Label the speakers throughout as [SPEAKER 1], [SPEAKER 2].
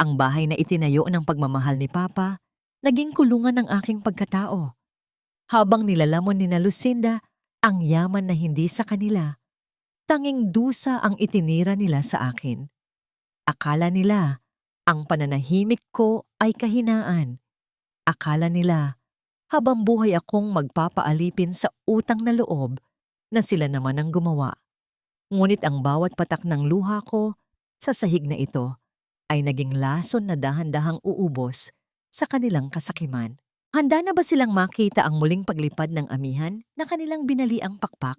[SPEAKER 1] Ang bahay na itinayo ng pagmamahal ni Papa, naging kulungan ng aking pagkatao. Habang nilalamon ni na Lucinda ang yaman na hindi sa kanila, tanging dusa ang itinira nila sa akin. Akala nila, ang pananahimik ko ay kahinaan. Akala nila, habang buhay akong magpapaalipin sa utang na loob na sila naman ang gumawa. Ngunit ang bawat patak ng luha ko sa sahig na ito ay naging lason na dahan-dahang uubos sa kanilang kasakiman. Handa na ba silang makita ang muling paglipad ng amihan na kanilang binali ang pakpak?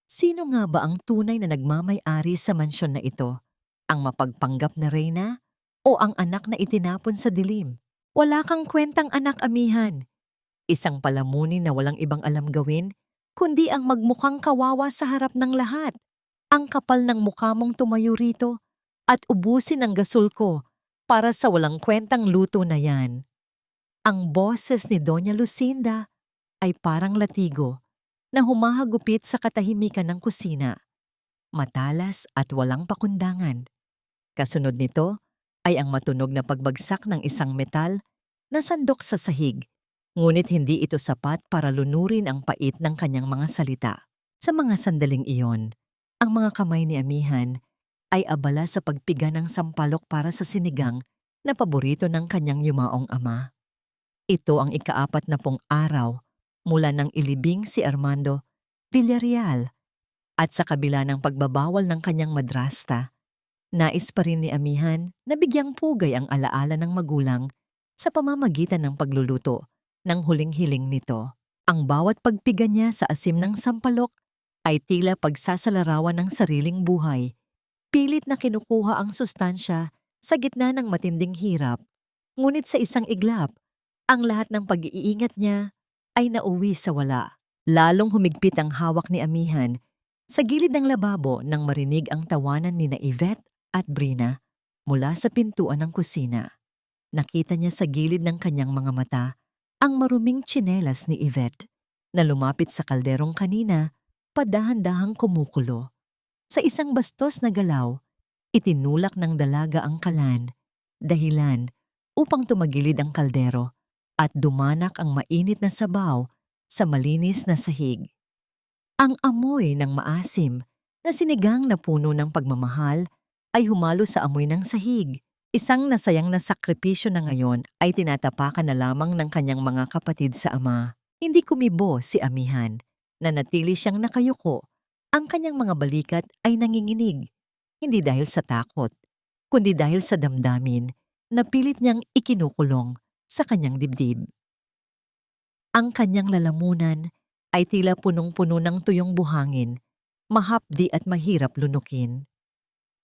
[SPEAKER 1] Sino nga ba ang tunay na nagmamay-ari sa mansyon na ito? Ang mapagpanggap na reyna o ang anak na itinapon sa dilim? Wala kang kwentang anak, amihan. Isang palamunin na walang ibang alam gawin, kundi ang magmukhang kawawa sa harap ng lahat. Ang kapal ng mukha mong tumayo rito at ubusin ang gasol ko para sa walang kwentang luto na yan. Ang boses ni Doña Lucinda ay parang latigo na humahagupit sa katahimikan ng kusina. Matalas at walang pakundangan. Kasunod nito ay ang matunog na pagbagsak ng isang metal na sandok sa sahig. Ngunit hindi ito sapat para lunurin ang pait ng kanyang mga salita. Sa mga sandaling iyon, ang mga kamay ni amihan ay abala sa pagpiga ng sampalok para sa sinigang na paborito ng kanyang yumaong ama. Ito ang ika-40 araw mula nang ilibing si Armando Villarreal at sa kabila ng pagbabawal ng kanyang madrasta, nais pa rin ni amihan na bigyang pugay ang alaala ng magulang sa pamamagitan ng pagluluto ng huling hiling nito. Ang bawat pagpiga niya sa asim ng sampalok ay tila pagsasalarawan ng sariling buhay. Pilit na kinukuha ang sustansya sa gitna ng matinding hirap. Ngunit sa isang iglap, ang lahat ng pag-iingat niya ay nauwi sa wala. Lalong humigpit ang hawak ni amihan sa gilid ng lababo nang marinig ang tawanan ni na Yvette at Brina mula sa pintuan ng kusina. Nakita niya sa gilid ng kanyang mga mata ang maruming tsinelas ni Yvette na lumapit sa kalderong kanina, padahan-dahang kumukulo. Sa isang bastos na galaw, itinulak ng dalaga ang kalan, dahilan upang tumagilid ang kaldero at dumanak ang mainit na sabaw sa malinis na sahig. Ang amoy ng maasim na sinigang na puno ng pagmamahal ay humalo sa amoy ng sahig. Isang nasayang na sakripisyo na ngayon ay tinatapakan na lamang ng kanyang mga kapatid sa ama. Hindi kumibo si amihan na natili siyang nakayuko. Ang kanyang mga balikat ay nanginginig, hindi dahil sa takot, kundi dahil sa damdamin na pilit niyang ikinukulong sa kanyang dibdib. Ang kanyang lalamunan ay tila punong-puno ng tuyong buhangin, mahapdi at mahirap lunukin.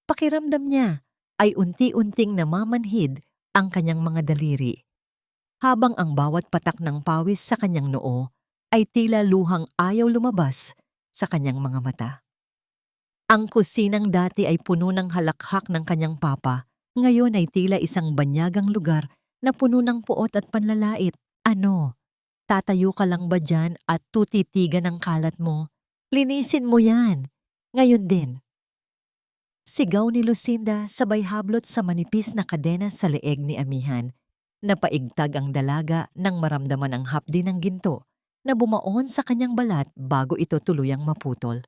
[SPEAKER 1] Pakiramdam niya ay unti-unting namamanhid ang kanyang mga daliri, habang ang bawat patak ng pawis sa kanyang noo ay tila luhang ayaw lumabas sa kanyang mga mata. Ang kusinang dati ay puno ng halakhak ng kanyang papa, ngayon ay tila isang banyagang lugar na puno ng puot at panlalait. Ano? Tatayo ka lang ba dyan at tutitigan ang kalat mo? Linisin mo yan. Ngayon din. Sigaw ni Lucinda sabay hablot sa manipis na kadena sa leeg ni amihan. Napaigtag ang dalaga nang maramdaman ang hapdi ng ginto na bumaon sa kanyang balat bago ito tuluyang maputol.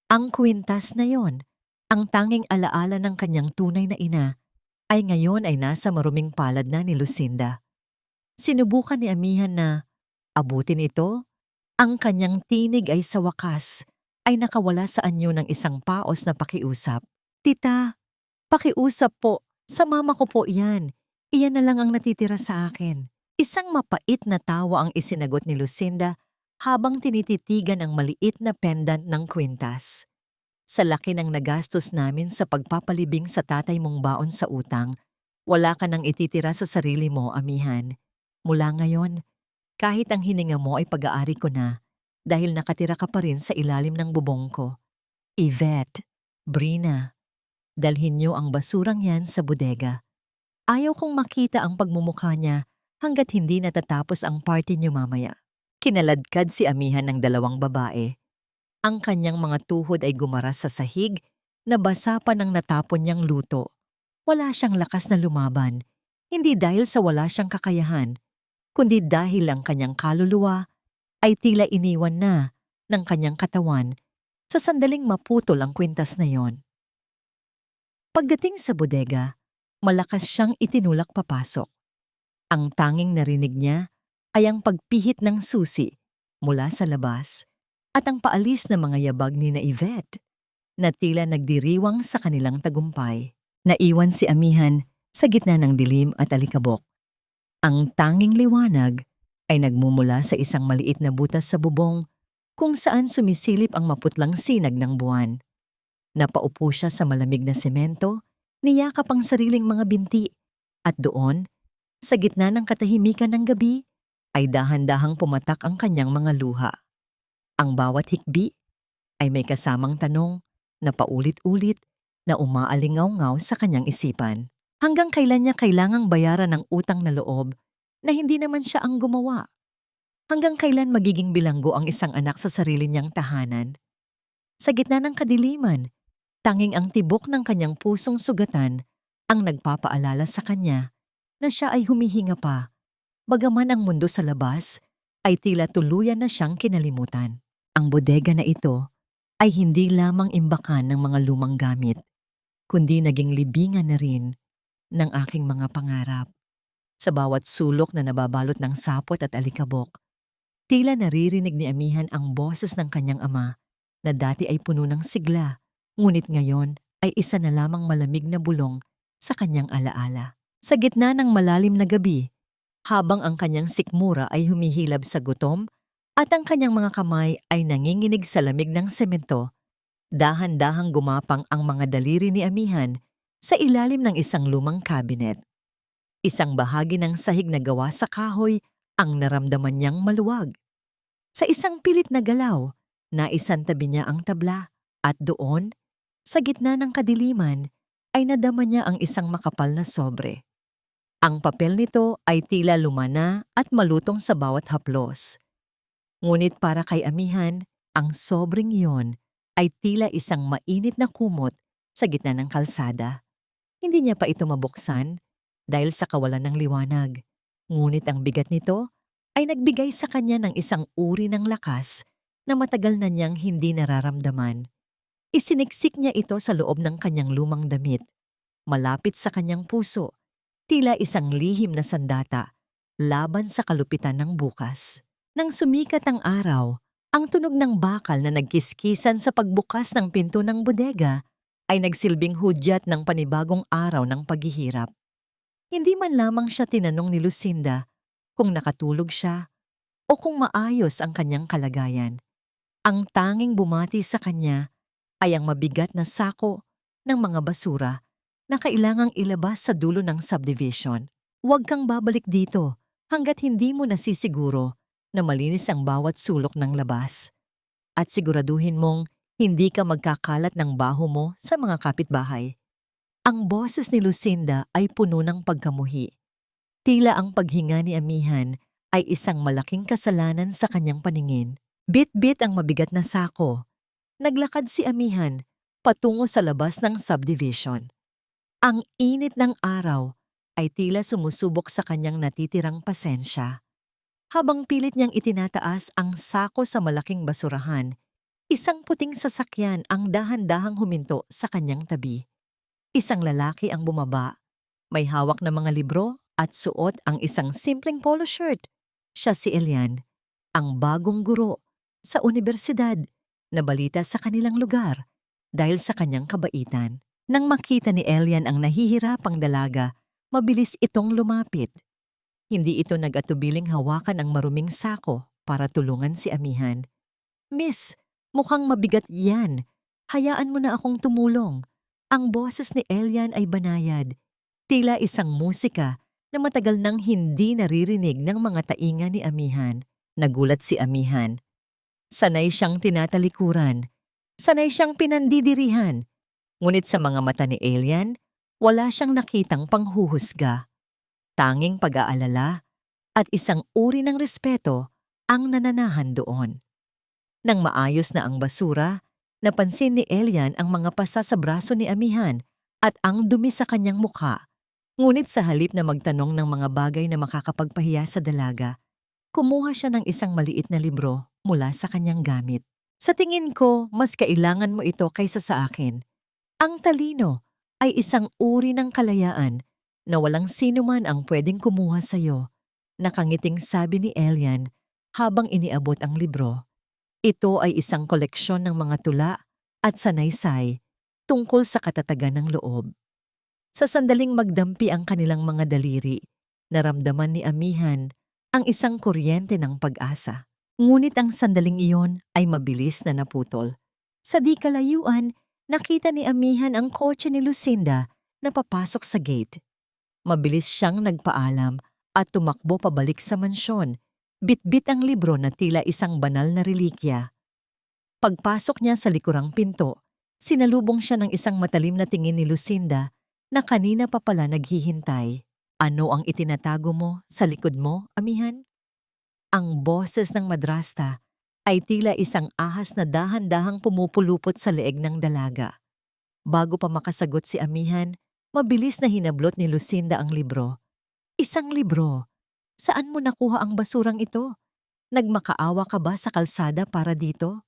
[SPEAKER 1] Ang kwintas na yon, ang tanging alaala ng kanyang tunay na ina, ay ngayon ay nasa maruming palad na ni Lucinda. Sinubukan ni amihan na abutin ito. Ang kanyang tinig ay sa wakas ay nakawala sa anyo ng isang paos na pakiusap. Tita, pakiusap po. Sa mama ko po yan. Iyan na lang ang natitira sa akin. Isang mapait na tawa ang isinagot ni Lucinda habang tinititigan ang maliit na pendant ng kwintas. Sa laki ng nagastos namin sa pagpapalibing sa tatay mong baon sa utang, wala ka nang ititira sa sarili mo, amihan. Mula ngayon, kahit ang hininga mo ay pag-aari ko na dahil nakatira ka pa rin sa ilalim ng bubong ko. Yvette, Brina, dalhin niyo ang basurang yan sa bodega. Ayaw kong makita ang pagmumukha niya hanggat hindi natatapos ang party niyo mamaya. Kinaladkad si amihan ng dalawang babae. Ang kanyang mga tuhod ay gumaras sa sahig na basa pa ng natapon niyang luto. Wala siyang lakas na lumaban, hindi dahil sa wala siyang kakayahan, kundi dahil ang kanyang kaluluwa ay tila iniwan na ng kanyang katawan sa sandaling maputol ang kwintas na yon. Pagdating sa bodega, malakas siyang itinulak papasok. Ang tanging narinig niya ay ang pagpihit ng susi mula sa labas at ang paalis ng mga yabag ni na Yvette na tila nagdiriwang sa kanilang tagumpay. Naiwan si Amihan sa gitna ng dilim at alikabok. Ang tanging liwanag ay nagmumula sa isang maliit na butas sa bubong kung saan sumisilip ang maputlang sinag ng buwan. Napaupo siya sa malamig na semento, niyakap ang sariling mga binti, at doon, sa gitna ng katahimikan ng gabi, ay dahan-dahang pumatak ang kanyang mga luha. Ang bawat hikbi ay may kasamang tanong na paulit-ulit na umaalingaw-ngaw sa kanyang isipan. Hanggang kailan niya kailangang bayaran ng utang na loob na hindi naman siya ang gumawa? Hanggang kailan magiging bilanggo ang isang anak sa sarili niyang tahanan? Sa gitna ng kadiliman, tanging ang tibok ng kanyang pusong sugatan ang nagpapaalala sa kanya na siya ay humihinga pa, bagaman ang mundo sa labas ay tila tuluyan na siyang kinalimutan. Ang bodega na ito ay hindi lamang imbakan ng mga lumang gamit, kundi naging libingan na rin ng aking mga pangarap. Sa bawat sulok na nababalot ng sapot at alikabok, tila naririnig ni Amihan ang boses ng kanyang ama na dati ay puno ng sigla, ngunit ngayon ay isa na lamang malamig na bulong sa kanyang alaala. Sa gitna ng malalim na gabi, habang ang kanyang sikmura ay humihilab sa gutom at ang kanyang mga kamay ay nanginginig sa lamig ng semento, dahan-dahang gumapang ang mga daliri ni Amihan sa ilalim ng isang lumang kabinet. Isang bahagi ng sahig na gawa sa kahoy ang naramdaman niyang maluwag. Sa isang pilit na galaw, naisantabi niya ang tabla at doon, sa gitna ng kadiliman, ay nadama niya ang isang makapal na sobre. Ang papel nito ay tila lumana at malutong sa bawat haplos. Ngunit para kay Amihan, ang sobreng iyon ay tila isang mainit na kumot sa gitna ng kalsada. Hindi niya pa ito mabuksan dahil sa kawalan ng liwanag. Ngunit ang bigat nito ay nagbigay sa kanya ng isang uri ng lakas na matagal na niyang hindi nararamdaman. Isiniksik niya ito sa loob ng kanyang lumang damit, malapit sa kanyang puso, tila isang lihim na sandata laban sa kalupitan ng bukas. Nang sumikat ang araw, ang tunog ng bakal na nagkiskisan sa pagbukas ng pinto ng bodega ay nagsilbing hudyat ng panibagong araw ng paghihirap. Hindi man lamang siya tinanong ni Lucinda kung nakatulog siya o kung maayos ang kanyang kalagayan. Ang tanging bumati sa kanya ay ang mabigat na sako ng mga basura na kailangang ilabas sa dulo ng subdivision. Huwag kang babalik dito hanggat hindi mo nasisiguro na malinis ang bawat sulok ng labas. At siguraduhin mong hindi ka magkakalat ng baho mo sa mga kapitbahay. Ang boses ni Lucinda ay puno ng pagkamuhi. Tila ang paghinga ni Amihan ay isang malaking kasalanan sa kanyang paningin. Bit-bit ang mabigat na sako. Naglakad si Amihan patungo sa labas ng subdivision. Ang init ng araw ay tila sumusubok sa kanyang natitirang pasensya. Habang pilit niyang itinataas ang sako sa malaking basurahan, isang puting sasakyan ang dahan-dahang huminto sa kanyang tabi. Isang lalaki ang bumaba, may hawak na mga libro at suot ang isang simpleng polo shirt. Siya si Elian, ang bagong guro sa universidad na balita sa kanilang lugar dahil sa kanyang kabaitan. Nang makita ni Elian ang nahihirapang dalaga, mabilis itong lumapit. Hindi ito nag-atubiling hawakan ang maruming sako para tulungan si Amihan. "Miss, mukhang mabigat yan. Hayaan mo na akong tumulong." Ang boses ni Elian ay banayad, tila isang musika na matagal nang hindi naririnig ng mga tainga ni Amihan. Nagulat si Amihan. Sanay siyang tinatalikuran. Sanay siyang pinandidirihan. Ngunit sa mga mata ni Elian, wala siyang nakitang panghuhusga. Tanging pag-aalala at isang uri ng respeto ang nananahan doon. Nang maayos na ang basura, napansin ni Elian ang mga pasa sa braso ni Amihan at ang dumi sa kanyang mukha. Ngunit sa halip na magtanong ng mga bagay na makakapagpahiya sa dalaga, kumuha siya ng isang maliit na libro mula sa kanyang gamit. Sa tingin ko, mas kailangan mo ito kaysa sa akin. Ang talino ay isang uri ng kalayaan na walang sino man ang pwedeng kumuha sa iyo, nakangiting sabi ni Elian habang iniabot ang libro. Ito ay isang koleksyon ng mga tula at sanaysay tungkol sa katatagan ng loob. Sa sandaling magdampi ang kanilang mga daliri, naramdaman ni Amihan ang isang kuryente ng pag-asa. Ngunit ang sandaling iyon ay mabilis na naputol. Sa di kalayuan, nakita ni Amihan ang kotse ni Lucinda na papasok sa gate. Mabilis siyang nagpaalam at tumakbo pabalik sa mansyon. Bitbit ang libro na tila isang banal na relikya. Pagpasok niya sa likurang pinto, sinalubong siya ng isang matalim na tingin ni Lucinda na kanina pa pala naghihintay. Ano ang itinatago mo sa likod mo, Amihan? Ang boses ng madrasta ay tila isang ahas na dahan-dahang pumupulupot sa leeg ng dalaga. Bago pa makasagot si Amihan, mabilis na hinablot ni Lucinda ang libro. Isang libro. Saan mo nakuha ang basurang ito? Nagmakaawa ka ba sa kalsada para dito?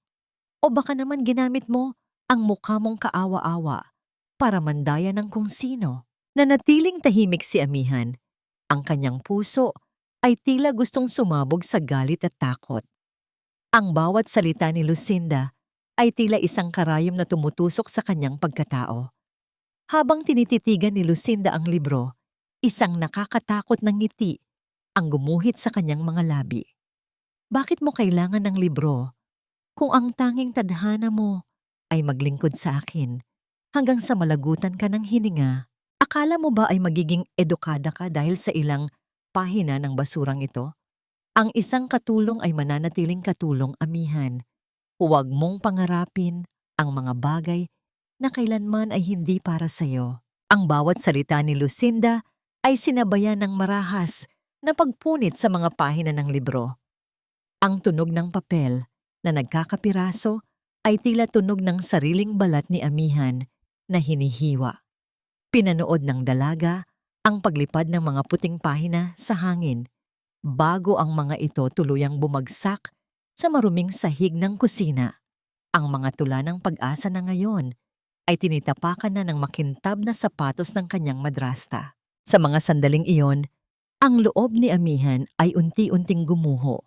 [SPEAKER 1] O baka naman ginamit mo ang mukha mong kaawa-awa para mandaya ng kung sino? Nanatiling tahimik si Amihan. Ang kanyang puso ay tila gustong sumabog sa galit at takot. Ang bawat salita ni Lucinda ay tila isang karayom na tumutusok sa kanyang pagkatao. Habang tinititigan ni Lucinda ang libro, isang nakakatakot na ngiti ang gumuhit sa kanyang mga labi. Bakit mo kailangan ng libro kung ang tanging tadhana mo ay maglingkod sa akin hanggang sa malagutan ka ng hininga? Akala mo ba ay magiging edukada ka dahil sa ilang pahina ng basurang ito? Ang isang katulong ay mananatiling katulong, Amihan. Huwag mong pangarapin ang mga bagay na kailanman ay hindi para sa iyo. Ang bawat salita ni Lucinda ay sinabayan ng marahas na pagpunit sa mga pahina ng libro. Ang tunog ng papel na nagkakapiraso ay tila tunog ng sariling balat ni Amihan na hinihiwa. Pinanood ng dalaga ang paglipad ng mga puting pahina sa hangin bago ang mga ito tuluyang bumagsak sa maruming sahig ng kusina. Ang mga tula ng pag-asa na ngayon ay tinitapakan na ng makintab na sapatos ng kanyang madrasta. Sa mga sandaling iyon, ang loob ni Amihan ay unti-unting gumuho.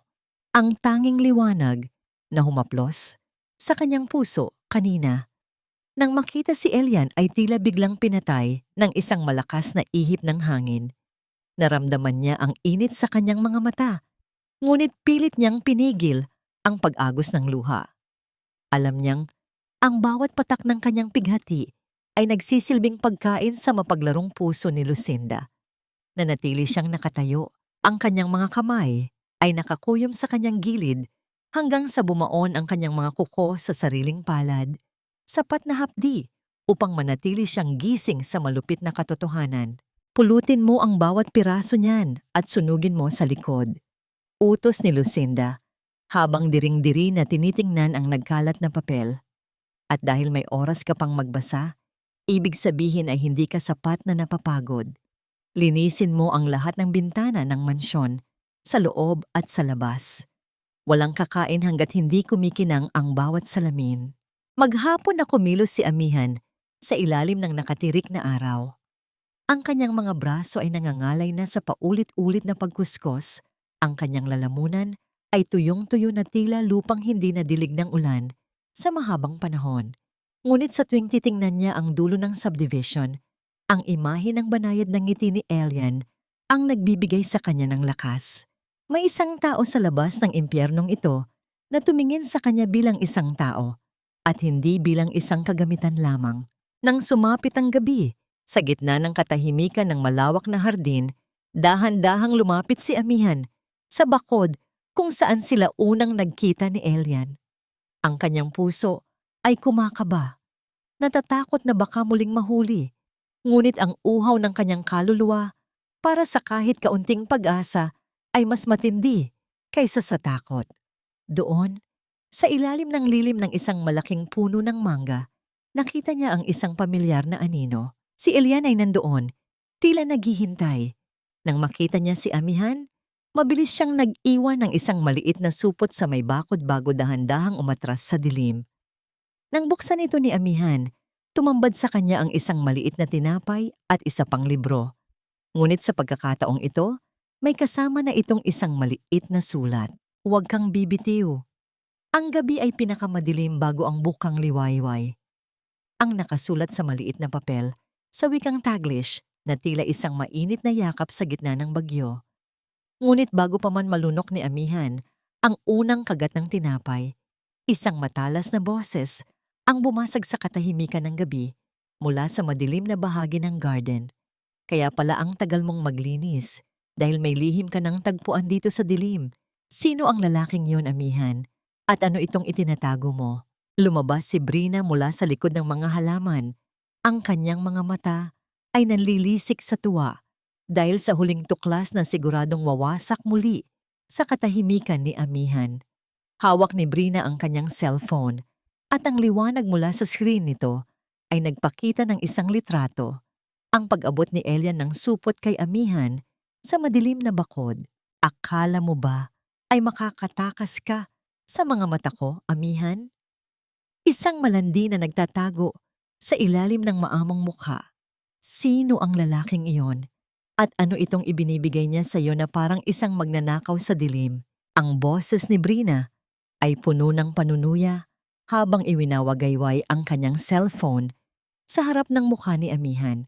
[SPEAKER 1] Ang tanging liwanag na humaplos sa kanyang puso kanina. Nang makita si Elian ay tila biglang pinatay ng isang malakas na ihip ng hangin. Naramdaman niya ang init sa kanyang mga mata, ngunit pilit niyang pinigil ang pag-agos ng luha. Alam niyang ang bawat patak ng kanyang pighati ay nagsisilbing pagkain sa mapaglarong puso ni Lucinda. Nanatili siyang nakatayo, ang kanyang mga kamay ay nakakuyom sa kanyang gilid hanggang sa bumaon ang kanyang mga kuko sa sariling palad. Sapat na hapdi upang manatili siyang gising sa malupit na katotohanan. Pulutin mo ang bawat piraso niyan at sunugin mo sa likod. Utos ni Lucinda, habang diring-diri na tinitingnan ang nagkalat na papel. At dahil may oras ka pang magbasa, ibig sabihin ay hindi ka sapat na napapagod. Linisin mo ang lahat ng bintana ng mansyon, sa loob at sa labas. Walang kakain hanggat hindi kumikinang ang bawat salamin. Maghapon na kumilos si Amihan sa ilalim ng nakatirik na araw. Ang kanyang mga braso ay nangangalay na sa paulit-ulit na pagkuskos. Ang kanyang lalamunan ay tuyong-tuyo na tila lupang hindi nadilig ng ulan sa mahabang panahon. Ngunit sa tuwing titingnan niya ang dulo ng subdivision, ang imahe ng banayad ng ngiti ni Elian ang nagbibigay sa kanya ng lakas. May isang tao sa labas ng impyernong ito na tumingin sa kanya bilang isang tao at hindi bilang isang kagamitan lamang. Nang sumapit ang gabi, sa gitna ng katahimikan ng malawak na hardin, dahan-dahang lumapit si Amihan sa bakod kung saan sila unang nagkita ni Elian. Ang kanyang puso ay kumakaba. Natatakot na baka muling mahuli. Ngunit ang uhaw ng kanyang kaluluwa para sa kahit kaunting pag-asa ay mas matindi kaysa sa takot. Doon, sa ilalim ng lilim ng isang malaking puno ng mangga, nakita niya ang isang pamilyar na anino. Si Elian ay nandoon, tila naghihintay. Nang makita niya si Amihan, mabilis siyang nag-iwan ng isang maliit na supot sa may bakod bago dahan-dahang umatras sa dilim. Nang buksan ito ni Amihan, tumambad sa kanya ang isang maliit na tinapay at isa pang libro. Ngunit sa pagkakataong ito, may kasama na itong isang maliit na sulat. Huwag kang bibitiw. Ang gabi ay pinakamadilim bago ang bukang liwayway. Ang nakasulat sa maliit na papel sa wikang Taglish na tila isang mainit na yakap sa gitna ng bagyo. Ngunit bago pa man malunok ni Amihan ang unang kagat ng tinapay, isang matalas na boses ang bumasag sa katahimikan ng gabi mula sa madilim na bahagi ng garden. Kaya pala ang tagal mong maglinis dahil may lihim ka ng tagpuan dito sa dilim. Sino ang lalaking yon, Amihan? At ano itong itinatago mo? Lumabas si Brina mula sa likod ng mga halaman. Ang kanyang mga mata ay nanlilisik sa tuwa dahil sa huling tuklas na siguradong wawasak muli sa katahimikan ni Amihan. Hawak ni Brina ang kanyang cellphone at ang liwanag mula sa screen nito ay nagpakita ng isang litrato. Ang pag-abot ni Elian ng supot kay Amihan sa madilim na bakod. Akala mo ba ay makakatakas ka sa mga mata ko, Amihan? Isang malandi na nagtatago sa ilalim ng maamong mukha. Sino ang lalaking iyon? At ano itong ibinibigay niya sa iyo na parang isang magnanakaw sa dilim? Ang boses ni Brina ay puno ng panunuya habang iwinawagayway ang kanyang cellphone sa harap ng mukha ni Amihan.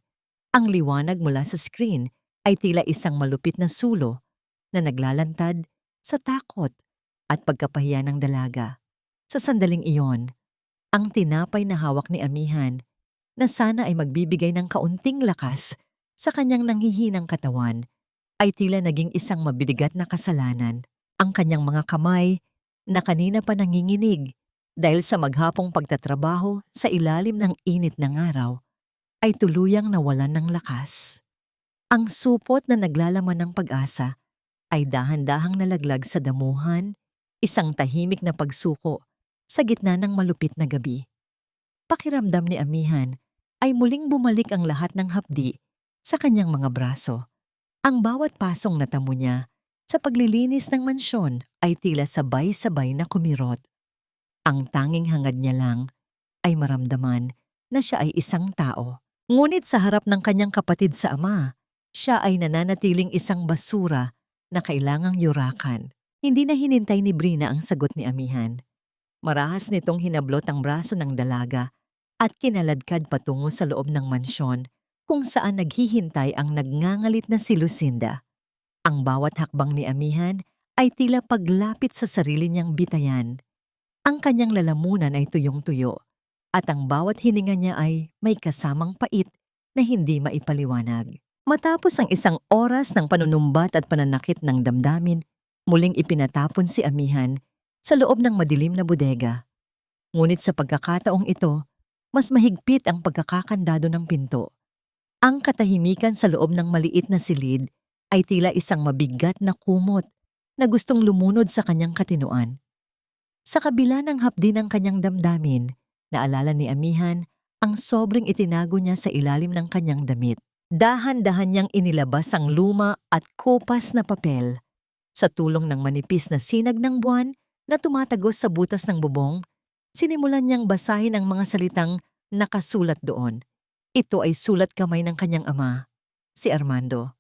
[SPEAKER 1] Ang liwanag mula sa screen ay tila isang malupit na sulo na naglalantad sa takot at pagkapahiya ng dalaga. Sa sandaling iyon, ang tinapay na hawak ni Amihan na sana ay magbibigay ng kaunting lakas sa kanyang nanghihinang katawan ay tila naging isang mabibigat na kasalanan. Ang kanyang mga kamay na kanina pa nanginginig dahil sa maghapong pagtatrabaho sa ilalim ng init ng araw ay tuluyang nawalan ng lakas. Ang supot na naglalaman ng pag-asa ay dahan-dahang nalaglag sa damuhan, isang tahimik na pagsuko sa gitna ng malupit na gabi. Pakiramdam ni Amihan ay muling bumalik ang lahat ng hapdi sa kanyang mga braso. Ang bawat pasong natamo niya sa paglilinis ng mansyon ay tila sabay-sabay na kumirot. Ang tanging hangad niya lang ay maramdaman na siya ay isang tao. Ngunit sa harap ng kanyang kapatid sa ama, siya ay nananatiling isang basura na kailangang yurakan. Hindi na hinintay ni Brina ang sagot ni Amihan. Marahas nitong hinablot ang braso ng dalaga at kinaladkad patungo sa loob ng mansyon kung saan naghihintay ang nagngangalit na si Lucinda. Ang bawat hakbang ni Amihan ay tila paglapit sa sarili niyang bitayan. Ang kanyang lalamunan ay tuyong-tuyo at ang bawat hininga niya ay may kasamang pait na hindi maipaliwanag. Matapos ang isang oras ng panunumbat at pananakit ng damdamin, muling ipinatapon si Amihan sa loob ng madilim na bodega. Ngunit sa pagkakataong ito, mas mahigpit ang pagkakakandado ng pinto. Ang katahimikan sa loob ng maliit na silid ay tila isang mabigat na kumot na gustong lumunod sa kanyang katinuan. Sa kabila ng hapdi ng kanyang damdamin, naalala ni Amihan ang sobrang itinago niya sa ilalim ng kanyang damit. Dahan-dahan niyang inilabas ang luma at kupas na papel. Sa tulong ng manipis na sinag ng buwan na tumatagos sa butas ng bubong, sinimulan niyang basahin ang mga salitang nakasulat doon. Ito ay sulat kamay ng kanyang ama, si Armando.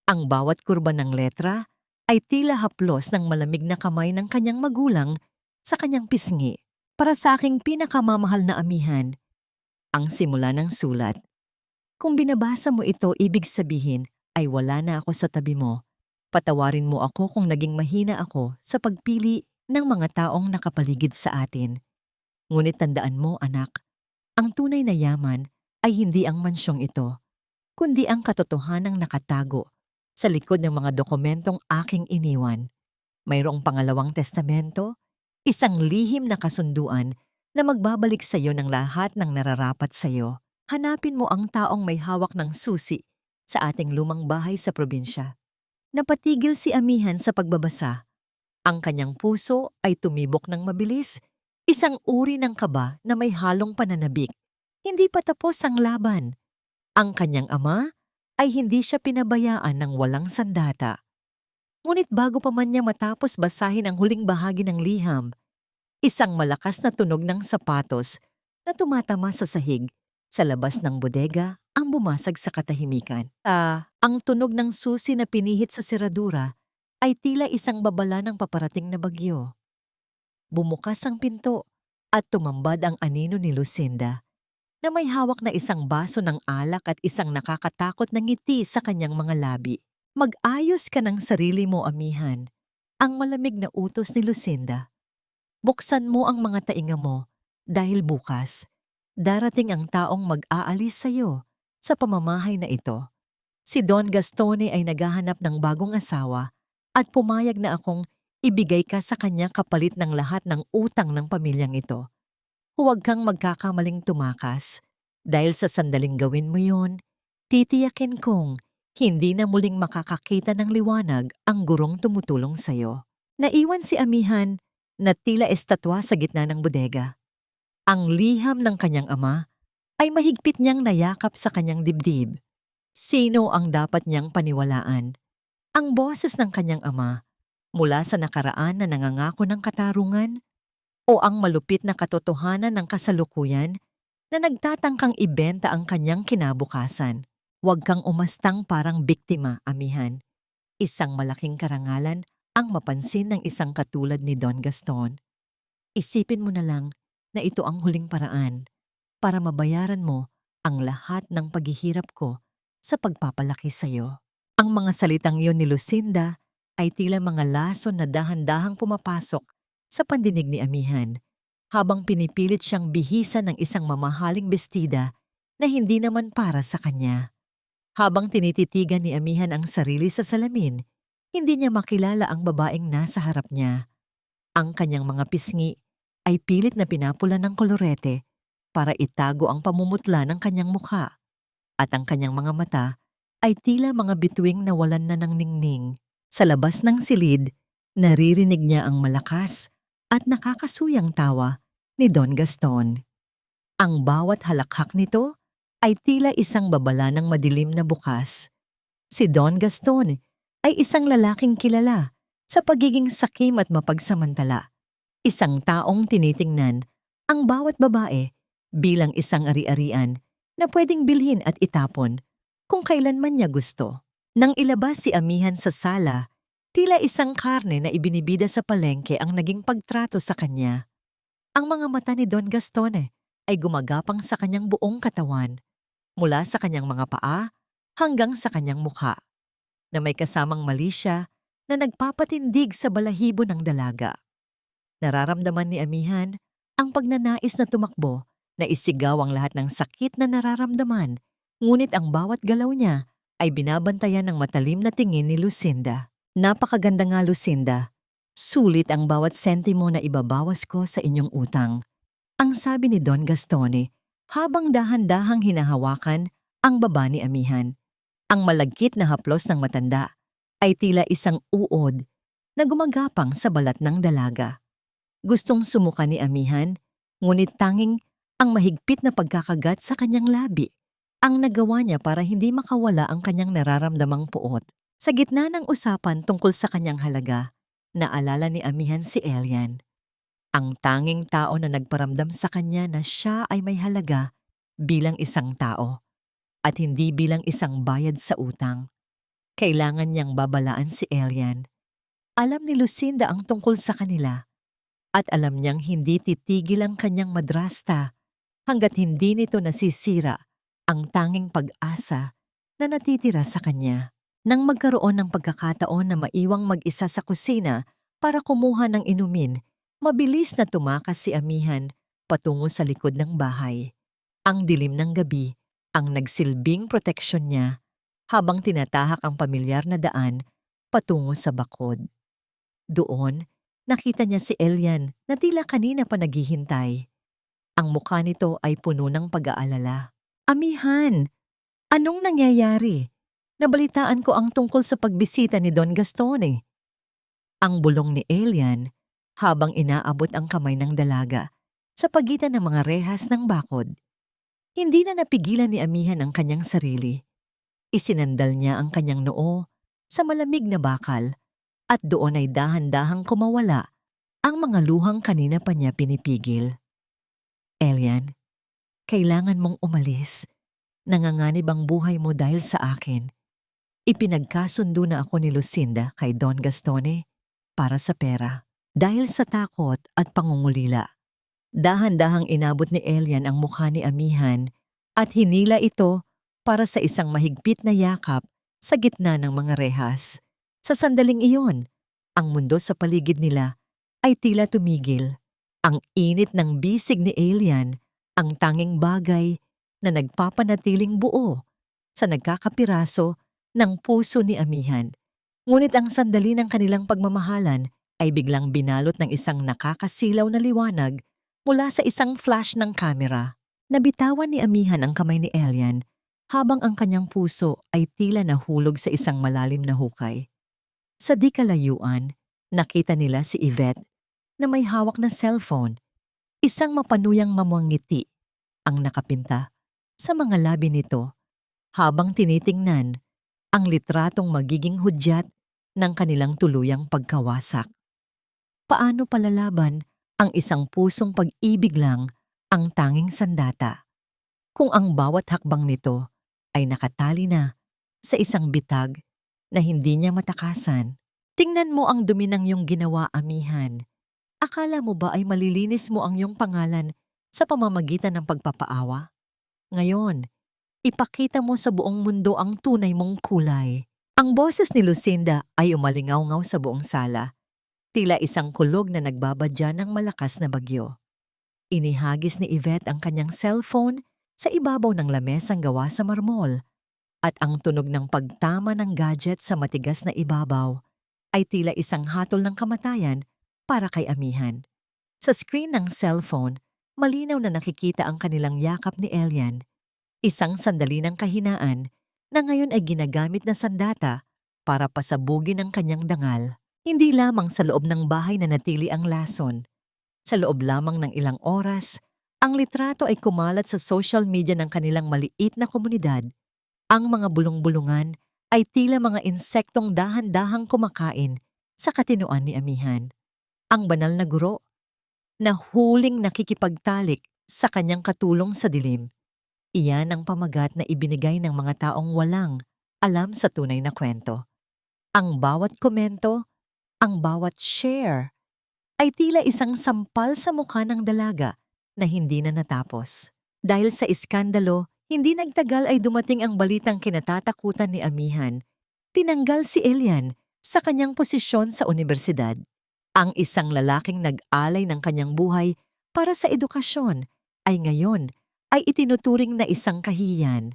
[SPEAKER 1] Ang bawat kurba ng letra ay tila haplos ng malamig na kamay ng kanyang magulang sa kanyang pisngi. Para sa aking pinakamamahal na Amihan, ang simula ng sulat. Kung binabasa mo ito, ibig sabihin ay wala na ako sa tabi mo. Patawarin mo ako kung naging mahina ako sa pagpili ng mga taong nakapaligid sa atin. Ngunit tandaan mo, anak, ang tunay na yaman ay hindi ang mansyong ito, kundi ang katotohanang nakatago sa likod ng mga dokumentong aking iniwan. Mayroong pangalawang testamento, isang lihim na kasunduan na magbabalik sa iyo ng lahat ng nararapat sa iyo. Hanapin mo ang taong may hawak ng susi sa ating lumang bahay sa probinsya. Napatigil si Amihan sa pagbabasa. Ang kanyang puso ay tumibok ng mabilis, isang uri ng kaba na may halong pananabik. Hindi pa tapos ang laban. Ang kanyang ama ay hindi siya pinabayaan ng walang sandata. Ngunit bago pa man niya matapos basahin ang huling bahagi ng liham, isang malakas na tunog ng sapatos na tumatama sa sahig sa labas ng bodega ang bumasag sa katahimikan. Ang tunog ng susi na pinihit sa seradura ay tila isang babala ng paparating na bagyo. Bumukas ang pinto at tumambad ang anino ni Lucinda na may hawak na isang baso ng alak at isang nakakatakot na ngiti sa kanyang mga labi. Mag-ayos ka ng sarili mo, amihan. Ang malamig na utos ni Lucinda. Buksan mo ang mga tainga mo dahil bukas, darating ang taong mag-aalis sa iyo sa pamamahay na ito. Si Don Gastone ay naghahanap ng bagong asawa at pumayag na akong ibigay ka sa kanya kapalit ng lahat ng utang ng pamilyang ito. Huwag kang magkakamaling tumakas dahil sa sandaling gawin mo yon, titiyakin kong hindi na muling makakakita ng liwanag ang gurong tumutulong sa iyo. Naiwan si amihan na tila estatwa sa gitna ng bodega. Ang liham ng kanyang ama ay mahigpit niyang nayakap sa kanyang dibdib. Sino ang dapat niyang paniwalaan? Ang boses ng kanyang ama mula sa nakaraan na nangangako ng katarungan o ang malupit na katotohanan ng kasalukuyan na nagtatangkang ibenta ang kanyang kinabukasan? Huwag kang umastang parang biktima, amihan. Isang malaking karangalan ang mapansin ng isang katulad ni Don Gaston. Isipin mo na lang na ito ang huling paraan para mabayaran mo ang lahat ng paghihirap ko sa pagpapalaki sa iyo. Ang mga salitang iyon ni Lucinda ay tila mga lason na dahan-dahang pumapasok sa pandinig ni amihan habang pinipilit siyang bihisan ng isang mamahaling bestida na hindi naman para sa kanya. Habang tinititigan ni amihan ang sarili sa salamin, hindi niya makilala ang babaeng nasa harap niya. Ang kanyang mga pisngi ay pilit na pinapula ng kolorete para itago ang pamumutla ng kanyang mukha, at ang kanyang mga mata ay tila mga bituing nawalan na ng ningning. Sa labas ng silid, naririnig niya ang malakas at nakakasuyang tawa ni Don Gaston. Ang bawat halakhak nito ay tila isang babala ng madilim na bukas. Si Don Gaston ay isang lalaking kilala sa pagiging sakim at mapagsamantala. Isang taong tinitingnan ang bawat babae bilang isang ari-arian na pwedeng bilhin at itapon kung kailanman niya gusto. Nang ilabas si amihan sa sala, tila isang karne na ibinibida sa palengke ang naging pagtrato sa kanya. Ang mga mata ni Don Gaston ay gumagapang sa kanyang buong katawan, mula sa kanyang mga paa hanggang sa kanyang mukha, na may kasamang malisya na nagpapatindig sa balahibo ng dalaga. Nararamdaman ni amihan ang pagnanais na tumakbo, na isigaw ang lahat ng sakit na nararamdaman, ngunit ang bawat galaw niya ay binabantayan ng matalim na tingin ni Lucinda. Napakaganda nga, Lucinda. Sulit ang bawat sentimo na ibabawas ko sa inyong utang, ang sabi ni Don Gastone habang dahan-dahang hinahawakan ang baba ni amihan. Ang malagkit na haplos ng matanda ay tila isang uod na gumagapang sa balat ng dalaga. Gustong sumuka ni amihan, ngunit tanging ang mahigpit na pagkakagat sa kanyang labi ang nagawa niya para hindi makawala ang kanyang nararamdamang puot. Sa gitna ng usapan tungkol sa kanyang halaga, naalala ni amihan si Elian, ang tanging tao na nagparamdam sa kanya na siya ay may halaga bilang isang tao at hindi bilang isang bayad sa utang. Kailangan niyang babalaan si Elian. Alam ni Lucinda ang tungkol sa kanila at alam niyang hindi titigil ang kanyang madrasta hanggat hindi nito nasisira ang tanging pag-asa na natitira sa kanya. Nang magkaroon ng pagkakataon na maiwang mag-isa sa kusina para kumuha ng inumin, mabilis na tumakas si amihan patungo sa likod ng bahay. Ang dilim ng gabi ang nagsilbing proteksyon niya habang tinatahak ang pamilyar na daan patungo sa bakod. Doon, nakita niya si Elian na tila kanina pa naghihintay. Ang mukha nito ay puno ng pag-aalala. Amihan, anong nangyayari? Nabalitaan ko ang tungkol sa pagbisita ni Don Gastone. Ang bulong ni Elian habang inaabot ang kamay ng dalaga sa pagitan ng mga rehas ng bakod. Hindi na napigilan ni Amihan ang kanyang sarili. Isinandal niya ang kanyang noo sa malamig na bakal at doon ay dahan-dahang kumawala ang mga luhang kanina pa niya pinipigil. Elian, kailangan mong umalis. Nanganganib ang buhay mo dahil sa akin. Ipinagkasundo na ako ni Lucinda kay Don Gastone para sa pera. Dahil sa takot at pangungulila, dahan-dahang inabot ni Elian ang mukha ni Amihan at hinila ito para sa isang mahigpit na yakap sa gitna ng mga rehas. Sa sandaling iyon, ang mundo sa paligid nila ay tila tumigil. Ang init ng bisig ni Elian, ang tanging bagay na nagpapanatiling buo sa nagkakapiraso ng puso ni Amihan. Ngunit ang sandali ng kanilang pagmamahalan ay biglang binalot ng isang nakakasilaw na liwanag mula sa isang flash ng kamera. Nabitawan ni Amihan ang kamay ni Elian habang ang kanyang puso ay tila nahulog sa isang malalim na hukay. Sa di kalayuan, nakita nila si Yvette na may hawak na cellphone, isang mapanuyang mamwangiti ang nakapinta sa mga labi nito habang tinitingnan ang litratong magiging hudyat ng kanilang tuluyang pagkawasak. Paano palalaban ang isang pusong pag-ibig lang ang tanging sandata kung ang bawat hakbang nito ay nakatali na sa isang bitag na hindi niya matakasan? Tingnan mo ang dumi ng iyong ginawa, Amihan. Akala mo ba ay malilinis mo ang iyong pangalan sa pamamagitan ng pagpapaawa? Ngayon, ipakita mo sa buong mundo ang tunay mong kulay. Ang boses ni Lucinda ay umalingaw-ngaw sa buong sala. Tila isang kulog na nagbabadya ng malakas na bagyo. Inihagis ni Yvette ang kanyang cellphone sa ibabaw ng lamesang gawa sa marmol at ang tunog ng pagtama ng gadget sa matigas na ibabaw ay tila isang hatol ng kamatayan para kay Amihan. Sa screen ng cellphone, malinaw na nakikita ang kanilang yakap ni Elian, isang sandali ng kahinaan na ngayon ay ginagamit na sandata para pasabugin ang kanyang dangal. Hindi lamang sa loob ng bahay na natili ang lason. Sa loob lamang ng ilang oras, ang litrato ay kumalat sa social media ng kanilang maliit na komunidad. Ang mga bulong-bulungan ay tila mga insektong dahan-dahang kumakain sa katinoan ni Amihan. Ang banal na guro na huling nakikipagtalik sa kanyang katulong sa dilim. Iyan ang pamagat na ibinigay ng mga taong walang alam sa tunay na kwento. Ang bawat komento, ang bawat share, ay tila isang sampal sa mukha ng dalaga na hindi na natapos. Dahil sa iskandalo, hindi nagtagal ay dumating ang balitang kinatatakutan ni Amihan. Tinanggal si Elian sa kanyang posisyon sa unibersidad. Ang isang lalaking nag-alay ng kanyang buhay para sa edukasyon ay ngayon ay itinuturing na isang kahihiyan.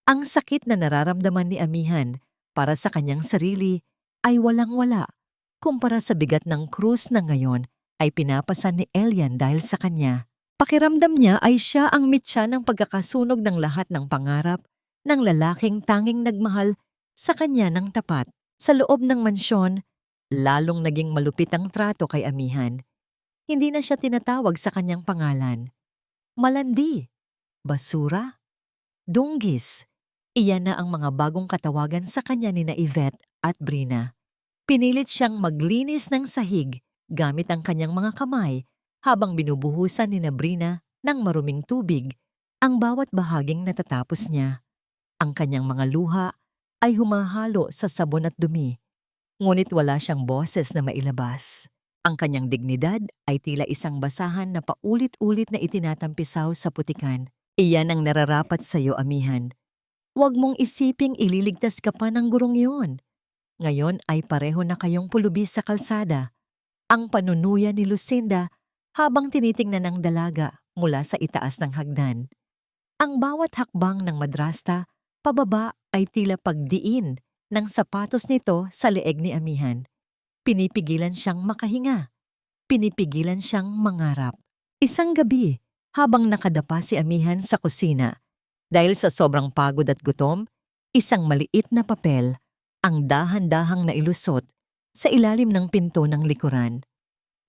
[SPEAKER 1] Ang sakit na nararamdaman ni Amihan para sa kanyang sarili ay walang-wala kumpara sa bigat ng krus na ngayon ay pinapasan ni Elian dahil sa kanya. Pakiramdam niya ay siya ang mitya ng pagkakasunog ng lahat ng pangarap ng lalaking tanging nagmahal sa kanya ng tapat. Sa loob ng mansyon, lalong naging malupit ang trato kay Amihan. Hindi na siya tinatawag sa kanyang pangalan. Malandi, basura, dunggis. Iyan na ang mga bagong katawagan sa kanya ni na Yvette at Brina. Pinilit siyang maglinis ng sahig gamit ang kanyang mga kamay habang binubuhusan ni na Brina ng maruming tubig ang bawat bahaging natatapos niya. Ang kanyang mga luha ay humahalo sa sabon at dumi, ngunit wala siyang boses na mailabas. Ang kanyang dignidad ay tila isang basahan na paulit-ulit na itinatampisaw sa putikan. Iyan ang nararapat sa iyo, Amihan. Huwag mong isiping ililigtas ka pa ng gurong iyon. Ngayon ay pareho na kayong pulubi sa kalsada. Ang panunuya ni Lucinda habang tinitingnan ng dalaga mula sa itaas ng hagdan. Ang bawat hakbang ng madrasta pababa ay tila pagdiin ng sapatos nito sa leeg ni Amihan. Pinipigilan siyang makahinga. Pinipigilan siyang mangarap. Isang gabi, habang nakadapa si Amihan sa kusina, dahil sa sobrang pagod at gutom, isang maliit na papel ang dahan-dahang nailusot sa ilalim ng pinto ng likuran.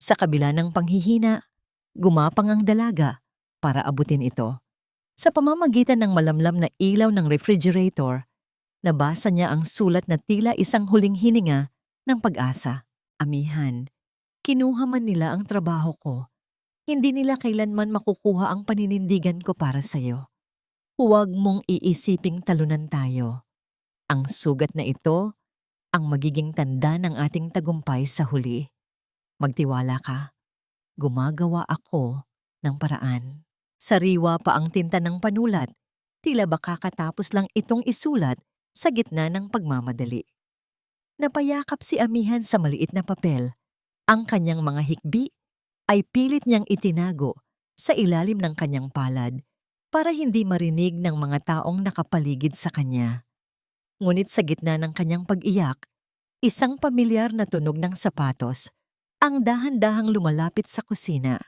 [SPEAKER 1] Sa kabila ng panghihina, gumapang ang dalaga para abutin ito. Sa pamamagitan ng malamlam na ilaw ng refrigerator, nabasa niya ang sulat na tila isang huling hininga ng pag-asa. Amihan, kinuha man nila ang trabaho ko. Hindi nila kailanman makukuha ang paninindigan ko para sa'yo. Huwag mong iisiping talunan tayo. Ang sugat na ito ang magiging tanda ng ating tagumpay sa huli. Magtiwala ka. Gumagawa ako ng paraan. Sariwa pa ang tinta ng panulat. Tila ba kakatapos lang itong isulat sa gitna ng pagmamadali. Napayakap si Amihan sa maliit na papel. Ang kanyang mga hikbi ay pilit niyang itinago sa ilalim ng kanyang palad para hindi marinig ng mga taong nakapaligid sa kanya. Ngunit sa gitna ng kanyang pag-iyak, isang pamilyar na tunog ng sapatos ang dahan-dahang lumalapit sa kusina.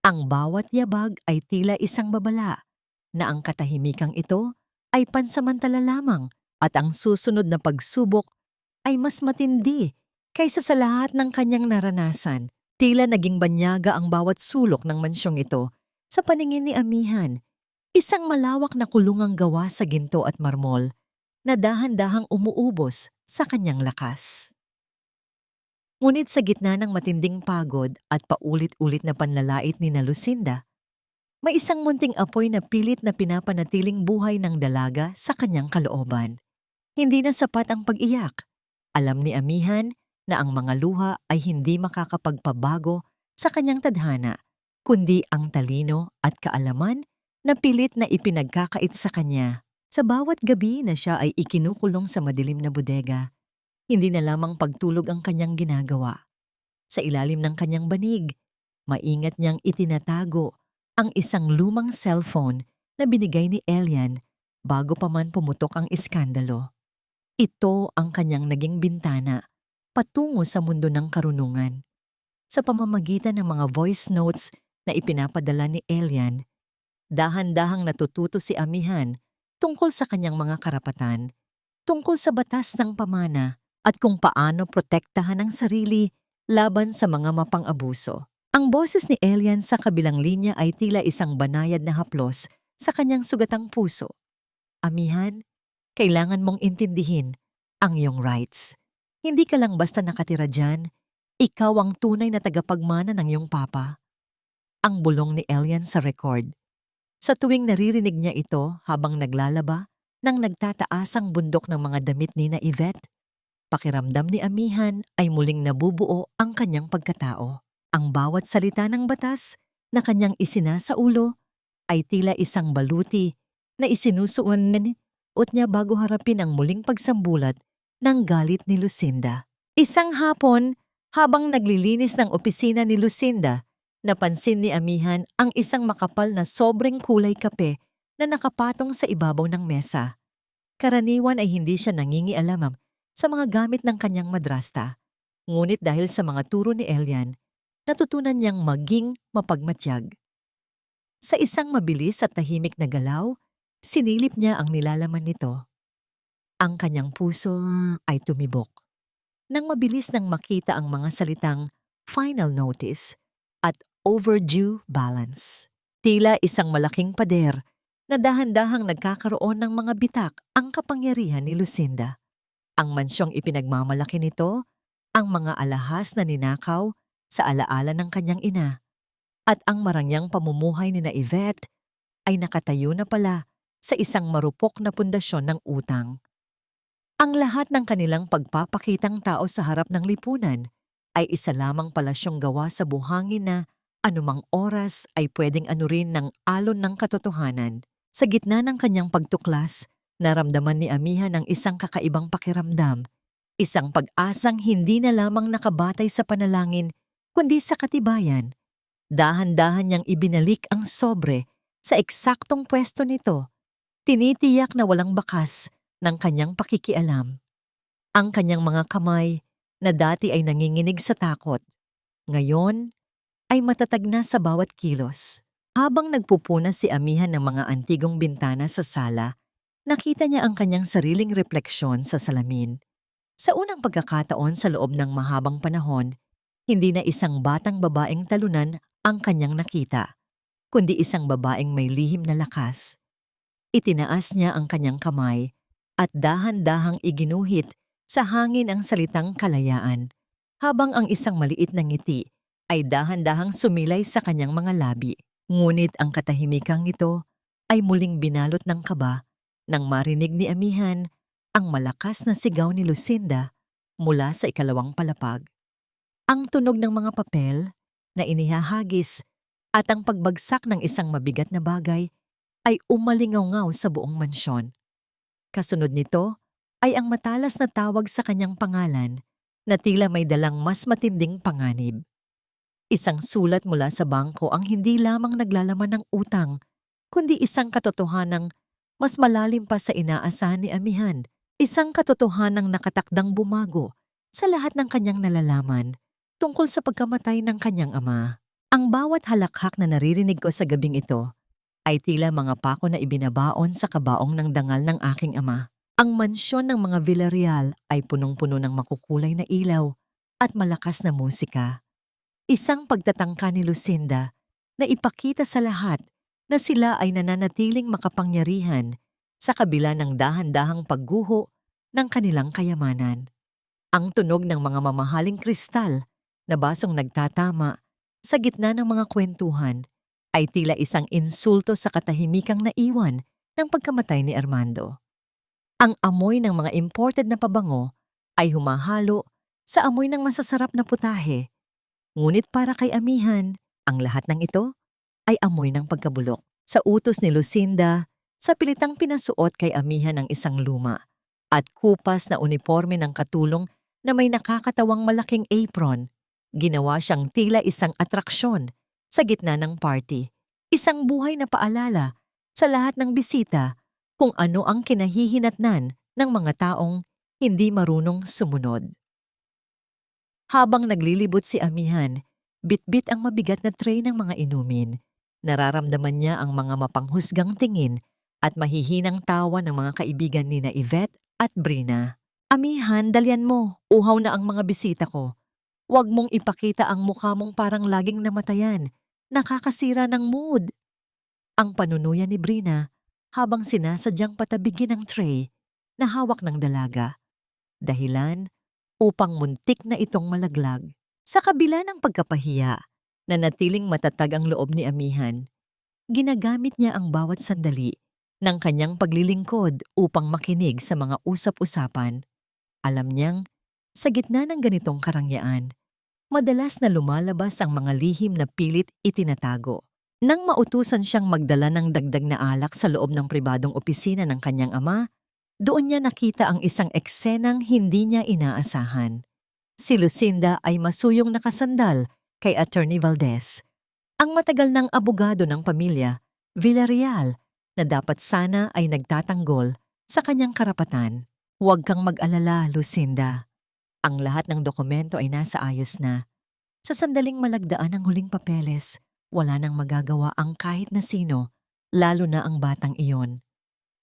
[SPEAKER 1] Ang bawat yabag ay tila isang babala na ang katahimikang ito ay pansamantala lamang at ang susunod na pagsubok ay mas matindi kaysa sa lahat ng kanyang naranasan. Tila naging banyaga ang bawat sulok ng mansyong ito sa paningin ni Amihan, isang malawak na kulungang gawa sa ginto at marmol na dahan-dahang umuubos sa kanyang lakas. Ngunit sa gitna ng matinding pagod at paulit-ulit na panlalait ni na Lucinda, may isang munting apoy na pilit na pinapanatiling buhay ng dalaga sa kanyang kalooban. Hindi na sapat ang pag-iyak. Alam ni Amihan na ang mga luha ay hindi makakapagpabago sa kanyang tadhana, kundi ang talino at kaalaman na pilit na ipinagkakait sa kanya. Sa bawat gabi na siya ay ikinukulong sa madilim na bodega, hindi na lamang pagtulog ang kanyang ginagawa. Sa ilalim ng kanyang banig, maingat niyang itinatago ang isang lumang cellphone na binigay ni Elian bago pa man pumutok ang iskandalo. Ito ang kanyang naging bintana patungo sa mundo ng karunungan. Sa pamamagitan ng mga voice notes na ipinapadala ni Elian, dahan-dahang natututo si Amihan tungkol sa kanyang mga karapatan, tungkol sa batas ng pamana at kung paano protektahan ang sarili laban sa mga mapang-abuso. Ang boses ni Elian sa kabilang linya ay tila isang banayad na haplos sa kanyang sugatang puso. Amihan, kailangan mong intindihin ang iyong rights. Hindi ka lang basta nakatira dyan, ikaw ang tunay na tagapagmana ng iyong papa. Ang bulong ni Elian sa record. Sa tuwing naririnig niya ito habang naglalaba ng nagtataasang bundok ng mga damit ni na Yvette, pakiramdam ni Amihan ay muling nabubuo ang kanyang pagkatao. Ang bawat salita ng batas na kanyang isinasa ulo ay tila isang baluti na isinusuon niya bago harapin ang muling pagsambulat ng galit ni Lucinda. Isang hapon, habang naglilinis ng opisina ni Lucinda, napansin ni Amihan ang isang makapal na sobrang kulay kape na nakapatong sa ibabaw ng mesa. Karaniwan ay hindi siya nangingialam sa mga gamit ng kanyang madrasta. Ngunit dahil sa mga turo ni Elian, natutunan niyang maging mapagmatyag. Sa isang mabilis at tahimik na galaw, sinilip niya ang nilalaman nito. Ang kanyang puso ay tumibok. Nang mabilis nang makita ang mga salitang final notice at overdue balance. Tila isang malaking pader na dahan-dahang nagkakaroon ng mga bitak ang kapangyarihan ni Lucinda. Ang mansyong ipinagmamalaki nito, ang mga alahas na ninakaw sa alaala ng kanyang ina, at ang marangyang pamumuhay ni na Yvette ay nakatayo na pala sa isang marupok na pundasyon ng utang. Ang lahat ng kanilang pagpapakitang tao sa harap ng lipunan ay isa lamang palasyong gawa sa buhangin na anumang oras ay pwedeng anurin ng alon ng katotohanan. Sa gitna ng kanyang pagtuklas, naramdaman ni Amihan ang isang kakaibang pakiramdam, isang pag-asang hindi na lamang nakabatay sa panalangin, kundi sa katibayan. Dahan-dahan niyang ibinalik ang sobre sa eksaktong pwesto nito, tinitiyak na walang bakas ng kanyang pakikialam. Ang kanyang mga kamay na dati ay nanginginig sa takot, ngayon ay matatag na sa bawat kilos. Habang nagpupunas si Amihan ng mga antigong bintana sa sala, nakita niya ang kanyang sariling refleksyon sa salamin. Sa unang pagkakataon sa loob ng mahabang panahon, hindi na isang batang babaeng talunan ang kanyang nakita. kundi isang babaeng may lihim na lakas. Itinaas niya ang kanyang kamay at dahan-dahang iginuhit sa hangin ang salitang kalayaan, habang ang isang maliit na ngiti ay dahan-dahang sumilay sa kanyang mga labi. Ngunit ang katahimikang ito ay muling binalot ng kaba nang marinig ni Amihan ang malakas na sigaw ni Lucinda mula sa ikalawang palapag. Ang tunog ng mga papel na inihahagis at ang pagbagsak ng isang mabigat na bagay ay umalingaw-ngaw sa buong mansyon. Kasunod nito ay ang matalas na tawag sa kanyang pangalan na tila may dalang mas matinding panganib. Isang sulat mula sa bangko ang hindi lamang naglalaman ng utang, kundi isang katotohanang mas malalim pa sa inaasahan ni Amihan, isang katotohanang nakatakdang bumago sa lahat ng kanyang nalalaman tungkol sa pagkamatay ng kanyang ama. Ang bawat halakhak na naririnig ko sa gabing ito ay tila mga pako na ibinabaon sa kabaong ng dangal ng aking ama. Ang mansyon ng mga Villarreal ay punong-puno ng makukulay na ilaw at malakas na musika. Isang pagtatangka ni Lucinda na ipakita sa lahat na sila ay nananatiling makapangyarihan sa kabila ng dahan-dahang pagguho ng kanilang kayamanan. Ang tunog ng mga mamahaling kristal na basong nagtatama sa gitna ng mga kwentuhan ay tila isang insulto sa katahimikang naiwan ng pagkamatay ni Armando. Ang amoy ng mga imported na pabango ay humahalo sa amoy ng masasarap na putahe. Ngunit para kay Amihan, ang lahat ng ito ay amoy ng pagkabulok. Sa utos ni Lucinda, sa pilitang pinasuot kay Amihan ang isang luma at kupas na uniforme ng katulong na may nakakatawang malaking apron, ginawa siyang tila isang atraksyon sa gitna ng party. Isang buhay na paalala sa lahat ng bisita kung ano ang kinahihinatnan ng mga taong hindi marunong sumunod. Habang naglilibot si Amihan, bitbit ang mabigat na tray ng mga inumin. Nararamdaman niya ang mga mapanghusgang tingin at mahihinang tawa ng mga kaibigan ni na Yvette at Brina. Amihan, dalyan mo. Uhaw na ang mga bisita ko. Huwag mong ipakita ang mukha mong parang laging namatayan. Nakakasira ng mood. Ang panunuya ni Brina habang sinasadyang patabigin ang tray na hawak ng dalaga. Dahilan upang muntik na itong malaglag. Sa kabila ng pagkapahiya, nanatiling matatag ang loob ni Amihan. Ginagamit niya ang bawat sandali ng kanyang paglilingkod upang makinig sa mga usap-usapan. Alam niyang, sa gitna ng ganitong karangyaan, madalas na lumalabas ang mga lihim na pilit itinatago. Nang mautusan siyang magdala ng dagdag na alak sa loob ng pribadong opisina ng kanyang ama, doon niya nakita ang isang eksenang hindi niya inaasahan. Si Lucinda ay masuyong nakasandal kay Attorney Valdez, ang matagal ng abogado ng pamilya Villarreal na dapat sana ay nagtatanggol sa kanyang karapatan. Huwag kang mag-alala, Lucinda. Ang lahat ng dokumento ay nasa ayos na. Sa sandaling malagdaan ng huling papeles, wala nang magagawa ang kahit na sino, lalo na ang batang iyon.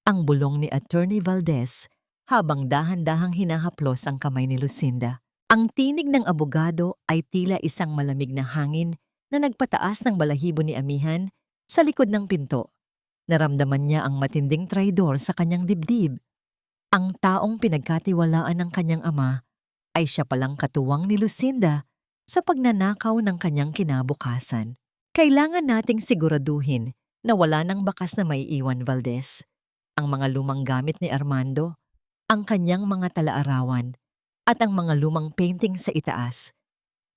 [SPEAKER 1] Ang bulong ni Attorney Valdez habang dahan-dahang hinahaplos ang kamay ni Lucinda. Ang tinig ng abogado ay tila isang malamig na hangin na nagpataas ng balahibo ni Amihan sa likod ng pinto. Naramdaman niya ang matinding traidor sa kanyang dibdib. Ang taong pinagkatiwalaan ng kanyang ama ay siya palang katuwang ni Lucinda sa pagnanakaw ng kanyang kinabukasan. Kailangan nating siguraduhin na wala nang bakas na maiiwan, Valdez. Ang mga lumang gamit ni Armando, ang kanyang mga talaarawan, at ang mga lumang painting sa itaas.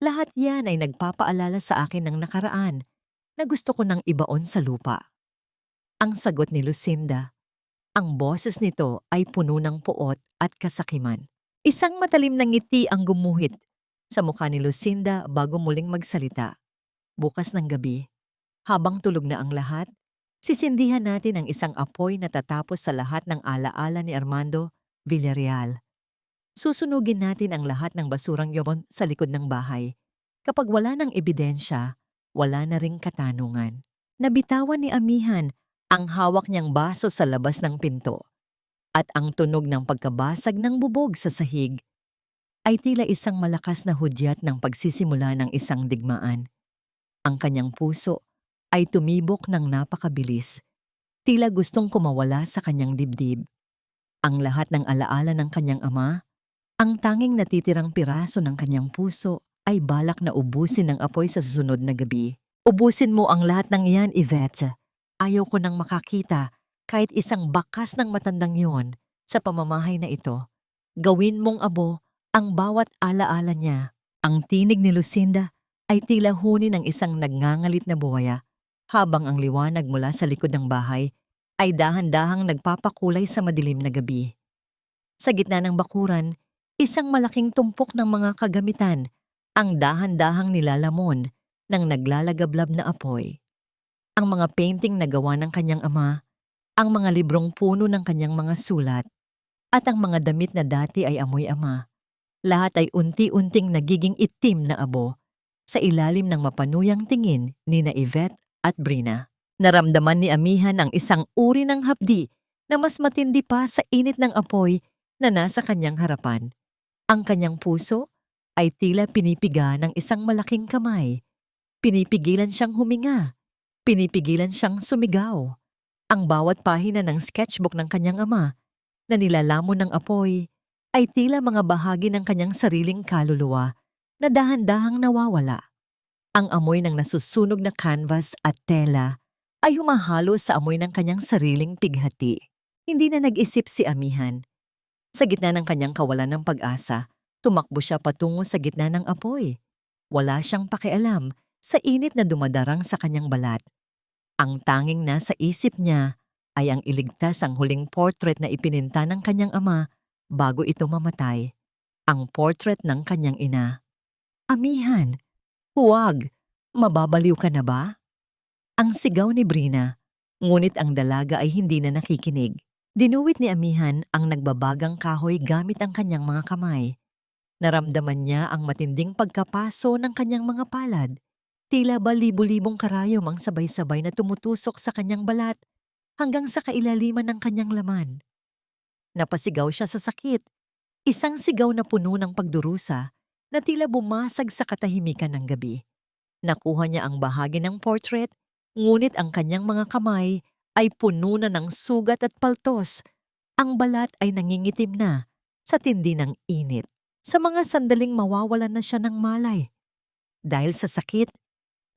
[SPEAKER 1] Lahat yan ay nagpapaalala sa akin ng nakaraan na gusto ko nang ibaon sa lupa. Ang sagot ni Lucinda, ang boses nito ay puno ng puot at kasakiman. Isang matalim na ngiti ang gumuhit sa mukha ni Lucinda bago muling magsalita. Bukas ng gabi, habang tulog na ang lahat, sisindihan natin ang isang apoy na tatapos sa lahat ng alaala ni Armando Villarreal. Susunugin natin ang lahat ng basurang yabon sa likod ng bahay. Kapag wala ng ebidensya, wala na ring katanungan. Nabitawan ni Amihan ang hawak niyang baso sa labas ng pinto. At ang tunog ng pagkabasag ng bubog sa sahig ay tila isang malakas na hudyat ng pagsisimula ng isang digmaan. Ang kanyang puso ay tumibok ng napakabilis. Tila gustong kumawala sa kanyang dibdib. Ang lahat ng alaala ng kanyang ama, ang tanging natitirang piraso ng kanyang puso ay balak na ubusin ng apoy sa susunod na gabi. Ubusin mo ang lahat ng iyan, Yvette. Ayaw ko nang makakita kahit isang bakas ng matandang yon sa pamamahay na ito. Gawin mong abo ang bawat alaala niya. Ang tinig ni Lucinda ay tila huni ng isang nagngangalit na buwaya, habang ang liwanag mula sa likod ng bahay ay dahan-dahang nagpapakulay sa madilim na gabi. Sa gitna ng bakuran, isang malaking tumpok ng mga kagamitan ang dahan-dahang nilalamon ng naglalagablab na apoy. Ang mga painting na gawa ng kanyang ama, ang mga librong puno ng kanyang mga sulat, at ang mga damit na dati ay amoy ama, lahat ay unti-unting nagiging itim na abo sa ilalim ng mapanuyang tingin ni na Yvette at Brina. Naramdaman ni Amihan ang isang uri ng hapdi na mas matindi pa sa init ng apoy na nasa kanyang harapan. Ang kanyang puso ay tila pinipiga ng isang malaking kamay. Pinipigilan siyang huminga. Pinipigilan siyang sumigaw. Ang bawat pahina ng sketchbook ng kanyang ama na nilalamon ng apoy ay tila mga bahagi ng kanyang sariling kaluluwa na dahan-dahang nawawala. Ang amoy ng nasusunog na canvas at tela ay humahalo sa amoy ng kanyang sariling pighati. Hindi na nag-isip si Amihan. Sa gitna ng kanyang kawalan ng pag-asa, tumakbo siya patungo sa gitna ng apoy. Wala siyang pakialam sa init na dumadarang sa kanyang balat. Ang tanging nasa isip niya ay ang iligtas ang huling portrait na ipininta ng kanyang ama bago ito mamatay. Ang portrait ng kanyang ina. Amihan, huwag! Mababaliw ka na ba? Ang sigaw ni Brina, ngunit ang dalaga ay hindi na nakikinig. Dinuwit ni Amihan ang nagbabagang kahoy gamit ang kanyang mga kamay. Naramdaman niya ang matinding pagkapaso ng kanyang mga palad. Tila ba libu-libong karayom ang sabay-sabay na tumutusok sa kanyang balat hanggang sa kailaliman ng kanyang laman. Napasigaw siya sa sakit, isang sigaw na puno ng pagdurusa na tila bumasag sa katahimikan ng gabi. Nakuha niya ang bahagi ng portrait, ngunit ang kanyang mga kamay ay puno na ng sugat at paltos. Ang balat ay nangingitim na sa tindi ng init. Sa mga sandaling mawawalan na siya ng malay. Dahil sa sakit,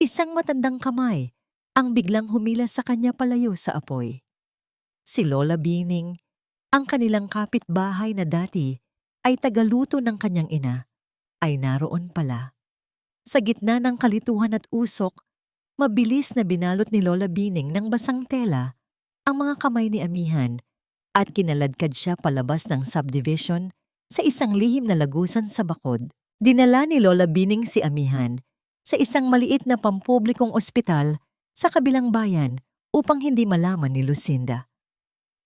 [SPEAKER 1] isang matandang kamay ang biglang humila sa kanya palayo sa apoy. Si Lola Bining, ang kanilang kapitbahay na dati ay tagaluto ng kanyang ina, ay naroon pala. Sa gitna ng kalituhan at usok, mabilis na binalot ni Lola Bining ng basang tela ang mga kamay ni Amihan at kinaladkad siya palabas ng subdivision sa isang lihim na lagusan sa bakod. Dinala ni Lola Bining si Amihan sa isang maliit na pampublikong ospital sa kabilang bayan upang hindi malaman ni Lucinda.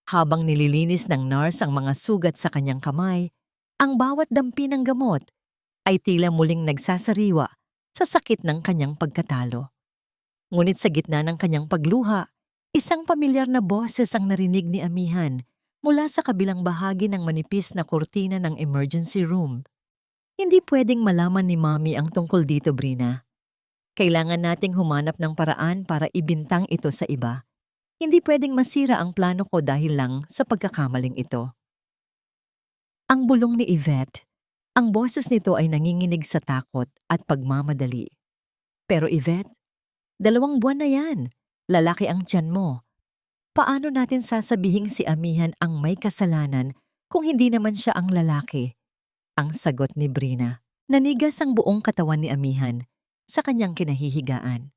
[SPEAKER 1] Habang nililinis ng nurse ang mga sugat sa kanyang kamay, ang bawat dampi ng gamot ay tila muling nagsasariwa sa sakit ng kanyang pagkatalo. Ngunit sa gitna ng kanyang pagluha, isang pamilyar na boses ang narinig ni Amihan mula sa kabilang bahagi ng manipis na kurtina ng emergency room. Hindi pwedeng malaman ni Mommy ang tungkol dito, Brina. Kailangan nating humanap ng paraan para ibintang ito sa iba. Hindi pwedeng masira ang plano ko dahil lang sa pagkakamaling ito. Ang bulong ni Yvette, ang boses nito ay nanginginig sa takot at pagmamadali. Pero Yvette, 2 buwan na yan. Lalaki ang tiyan mo. Paano natin sasabihing si Amihan ang may kasalanan kung hindi naman siya ang lalaki? Ang sagot ni Brina. Nanigas ang buong katawan ni Amihan sa kanyang kinahihigaan.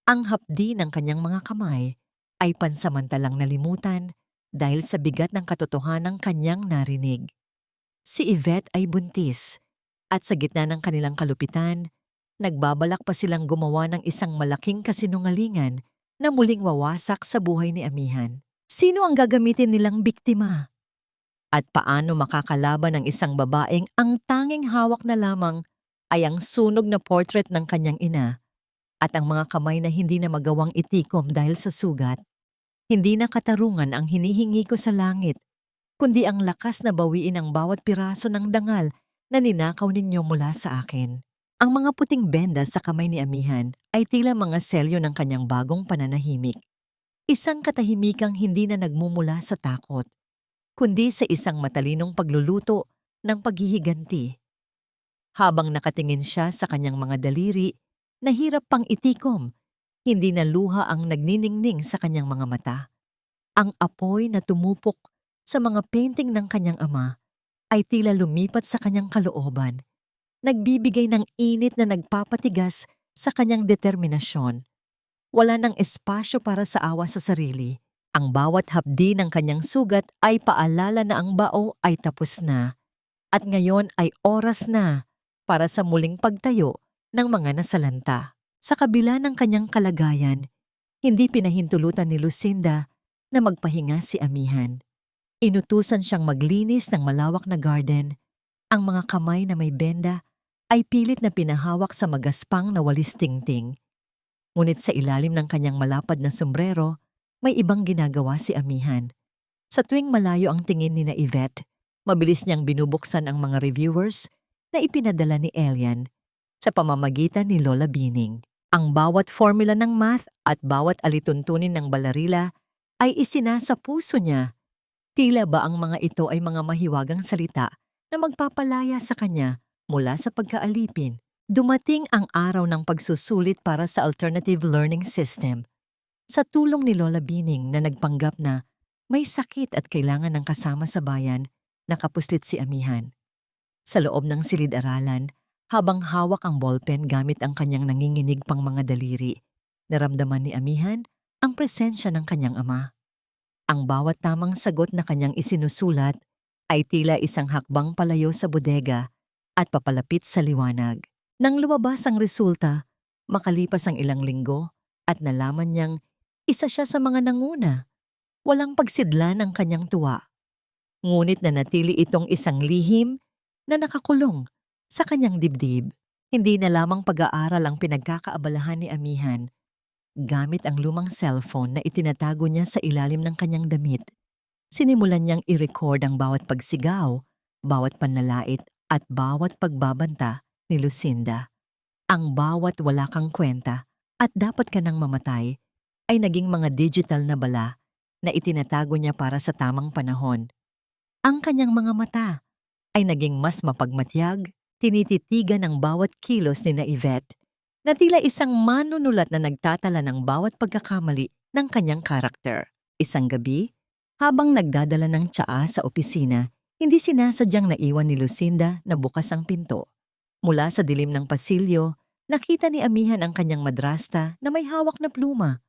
[SPEAKER 1] Ang hapdi ng kanyang mga kamay ay pansamantalang nalimutan dahil sa bigat ng katotohanang kanyang narinig. Si Yvette ay buntis at sa gitna ng kanilang kalupitan, nagbabalak pa silang gumawa ng isang malaking kasinungalingan na muling wawasak sa buhay ni Amihan. Sino ang gagamitin nilang biktima? At paano makakalaban ng isang babaeng ang tanging hawak na lamang ay ang sunog na portrait ng kanyang ina at ang mga kamay na hindi na magawang itikom dahil sa sugat? Hindi na katarungan ang hinihingi ko sa langit, kundi ang lakas na bawiin ang bawat piraso ng dangal na ninakaw ninyo mula sa akin. Ang mga puting benda sa kamay ni Amihan ay tila mga selyo ng kanyang bagong pananahimik. Isang katahimikang hindi na nagmumula sa takot, kundi sa isang matalinong pagluluto ng paghihiganti. Habang nakatingin siya sa kanyang mga daliri, nahirap pang itikom, hindi na luha ang nagniningning sa kanyang mga mata. Ang apoy na tumupok sa mga painting ng kanyang ama ay tila lumipat sa kanyang kalooban, nagbibigay ng init na nagpapatigas sa kanyang determinasyon. Wala nang espasyo para sa awa sa sarili. Ang bawat hapdi ng kanyang sugat ay paalala na ang bao ay tapos na. At ngayon ay oras na para sa muling pagtayo ng mga nasalanta. Sa kabila ng kanyang kalagayan, hindi pinahintulutan ni Lucinda na magpahinga si Amihan. Inutusan siyang maglinis ng malawak na garden. Ang mga kamay na may benda ay pilit na pinahawak sa magaspang na walis tingting. Ngunit sa ilalim ng kanyang malapad na sombrero, may ibang ginagawa si Amihan. Sa tuwing malayo ang tingin ni na Yvette, mabilis niyang binubuksan ang mga reviewers na ipinadala ni Elian sa pamamagitan ni Lola Bining. Ang bawat formula ng math at bawat alituntunin ng balarila ay isinasa puso niya. Tila ba ang mga ito ay mga mahiwagang salita na magpapalaya sa kanya mula sa pagkaalipin. Dumating ang araw ng pagsusulit para sa alternative learning system. Sa tulong ni Lola Bining na nagpanggap na may sakit at kailangan ng kasama sa bayan, nakapuslit si Amihan. Sa loob ng silid-aralan, habang hawak ang ballpen gamit ang kanyang nanginginig pang mga daliri, naramdaman ni Amihan ang presensya ng kanyang ama. Ang bawat tamang sagot na kanyang isinusulat ay tila isang hakbang palayo sa bodega at papalapit sa liwanag. Nang lumabas ang resulta, makalipas ang ilang linggo at nalaman niyang isa siya sa mga nanguna, walang pagsidla ng kanyang tuwa. Ngunit nanatili itong isang lihim na nakakulong sa kanyang dibdib. Hindi na lamang pag-aaral ang pinagkakaabalahan ni Amihan. Gamit ang lumang cellphone na itinatago niya sa ilalim ng kanyang damit, sinimulan niyang i-record ang bawat pagsigaw, bawat panlalait at bawat pagbabanta ni Lucinda. Ang bawat wala kang kwenta at dapat ka nang mamatay ay naging mga digital na bala na itinatago niya para sa tamang panahon. Ang kanyang mga mata ay naging mas mapagmatyag, tinititigan ang bawat kilos ni na Yvette na tila isang manunulat na nagtatala ng bawat pagkakamali ng kanyang karakter. Isang gabi, habang nagdadala ng tsaa sa opisina, hindi sinasadyang naiwan ni Lucinda na bukas ang pinto. Mula sa dilim ng pasilyo, nakita ni Amihan ang kanyang madrasta na may hawak na pluma.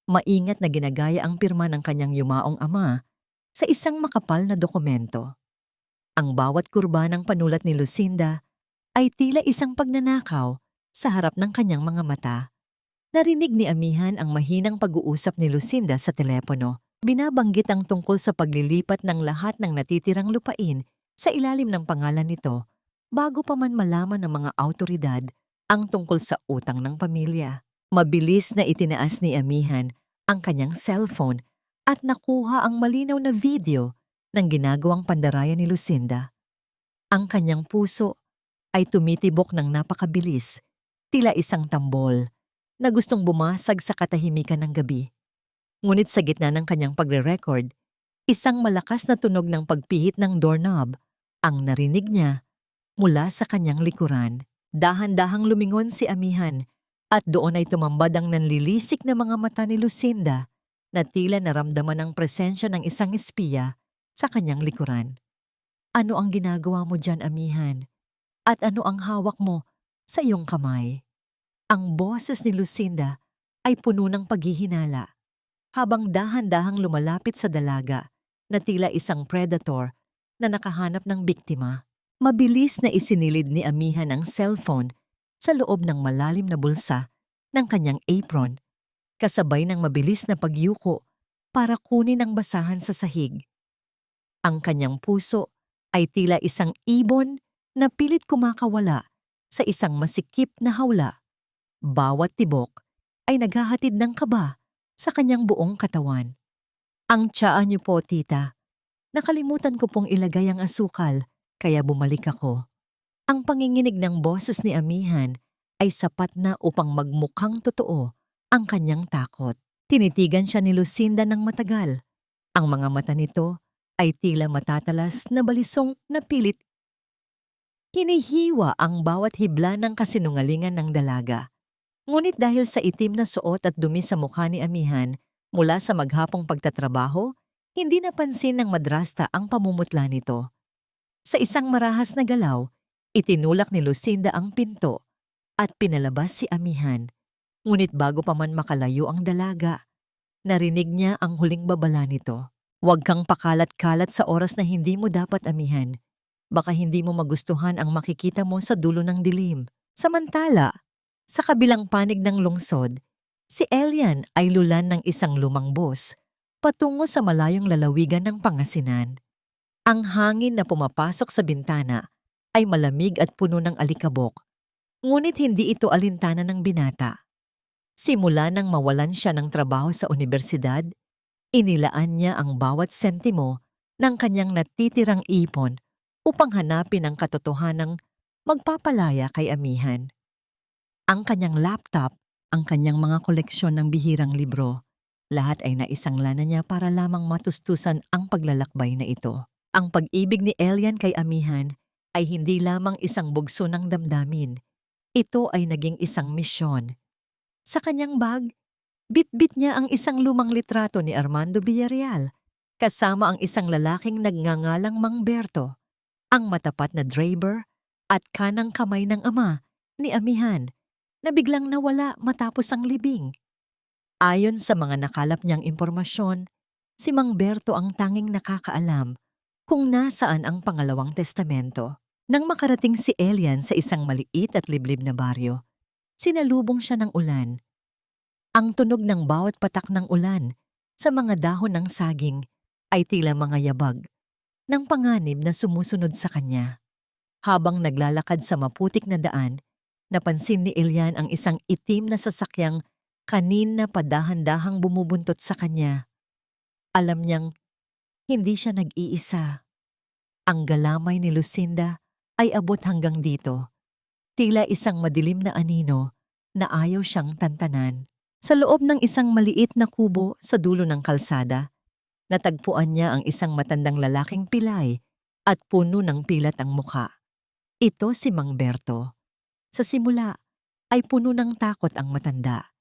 [SPEAKER 1] Maingat na ginagaya ang pirma ng kanyang yumaong ama sa isang makapal na dokumento. Ang bawat kurba ng panulat ni Lucinda ay tila isang pagnanakaw sa harap ng kanyang mga mata. Narinig ni Amihan ang mahinang pag-uusap ni Lucinda sa telepono. Binabanggit ang tungkol sa paglilipat ng lahat ng natitirang lupain sa ilalim ng pangalan nito bago pa man malaman ng mga awtoridad ang tungkol sa utang ng pamilya. Mabilis na itinaas ni Amihan ang kanyang cellphone at nakuha ang malinaw na video ng ginagawang pandaraya ni Lucinda. Ang kanyang puso ay tumitibok ng napakabilis, tila isang tambol na gustong bumasag sa katahimikan ng gabi. Ngunit sa gitna ng kanyang pagre-record, isang malakas na tunog ng pagpihit ng doorknob ang narinig niya mula sa kanyang likuran. Dahan-dahang lumingon si Amihan at doon ay tumambad ang nanlilisik na mga mata ni Lucinda na tila naramdaman ang presensya ng isang espiya sa kanyang likuran. Ano ang ginagawa mo dyan, Amihan? At ano ang hawak mo sa iyong kamay? Ang boses ni Lucinda ay puno ng paghihinala habang dahan-dahang lumalapit sa dalaga na tila isang predator na nakahanap ng biktima. Mabilis na isinilid ni Amihan ang cellphone sa loob ng malalim na bulsa ng kanyang apron, kasabay ng mabilis na pagyuko para kunin ang basahan sa sahig. Ang kanyang puso ay tila isang ibon na pilit kumakawala sa isang masikip na hawla. Bawat tibok ay naghahatid ng kaba sa kanyang buong katawan. Ang tsaa niyo po, tita. Nakalimutan ko pong ilagay ang asukal, kaya bumalik ako. Ang panginginig ng boses ni Amihan ay sapat na upang magmukhang totoo ang kanyang takot. Tinitigan siya ni Lucinda ng matagal. Ang mga mata nito ay tila matatalas na balisong na pilit. Hinihiwa ang bawat hibla ng kasinungalingan ng dalaga. Ngunit dahil sa itim na suot at dumi sa mukha ni Amihan mula sa maghapong pagtatrabaho, hindi napansin ng madrasta ang pamumutla nito. Sa isang marahas na galaw, itinulak ni Lucinda ang pinto at pinalabas si Amihan. Ngunit bago pa man makalayo ang dalaga, narinig niya ang huling babala nito. Huwag kang pakalat-kalat sa oras na hindi mo dapat, Amihan. Baka hindi mo magustuhan ang makikita mo sa dulo ng dilim. Samantala, sa kabilang panig ng lungsod, si Elian ay lulan ng isang lumang bus patungo sa malayong lalawigan ng Pangasinan. Ang hangin na pumapasok sa bintana ay malamig at puno ng alikabok, ngunit hindi ito alintana ng binata. Simula nang mawalan siya ng trabaho sa universidad, inilaan niya ang bawat sentimo ng kanyang natitirang ipon upang hanapin ang katotohanang magpapalaya kay Amihan. Ang kanyang laptop, ang kanyang mga koleksyon ng bihirang libro, lahat ay naisangla na niya para lamang matustusan ang paglalakbay na ito. Ang pag-ibig ni Elian kay Amihan ay hindi lamang isang bugso ng damdamin. Ito ay naging isang misyon. Sa kanyang bag, bitbit niya ang isang lumang litrato ni Armando Villarreal, kasama ang isang lalaking nagngangalang Mang Berto, ang matapat na driver at kanang kamay ng ama ni Amihan na biglang nawala matapos ang libing. Ayon sa mga nakalap niyang impormasyon, si Mang Berto ang tanging nakakaalam kung nasaan ang pangalawang testamento. Nang makarating si Elian sa isang maliit at liblib na baryo, sinalubong siya ng ulan. Ang tunog ng bawat patak ng ulan sa mga dahon ng saging ay tila mga yabag ng panganib na sumusunod sa kanya. Habang naglalakad sa maputik na daan, napansin ni Elian ang isang itim na sasakyang kanina pa dahan-dahang bumubuntot sa kanya. Alam niyang hindi siya nag-iisa. Ang galamay ni Lucinda ay abot hanggang dito. Tila isang madilim na anino na ayaw siyang tantanan. Sa loob ng isang maliit na kubo sa dulo ng kalsada, natagpuan niya ang isang matandang lalaking pilay at puno ng pilat ang mukha. Ito si Mang Berto. Sa simula ay puno ng takot ang matanda.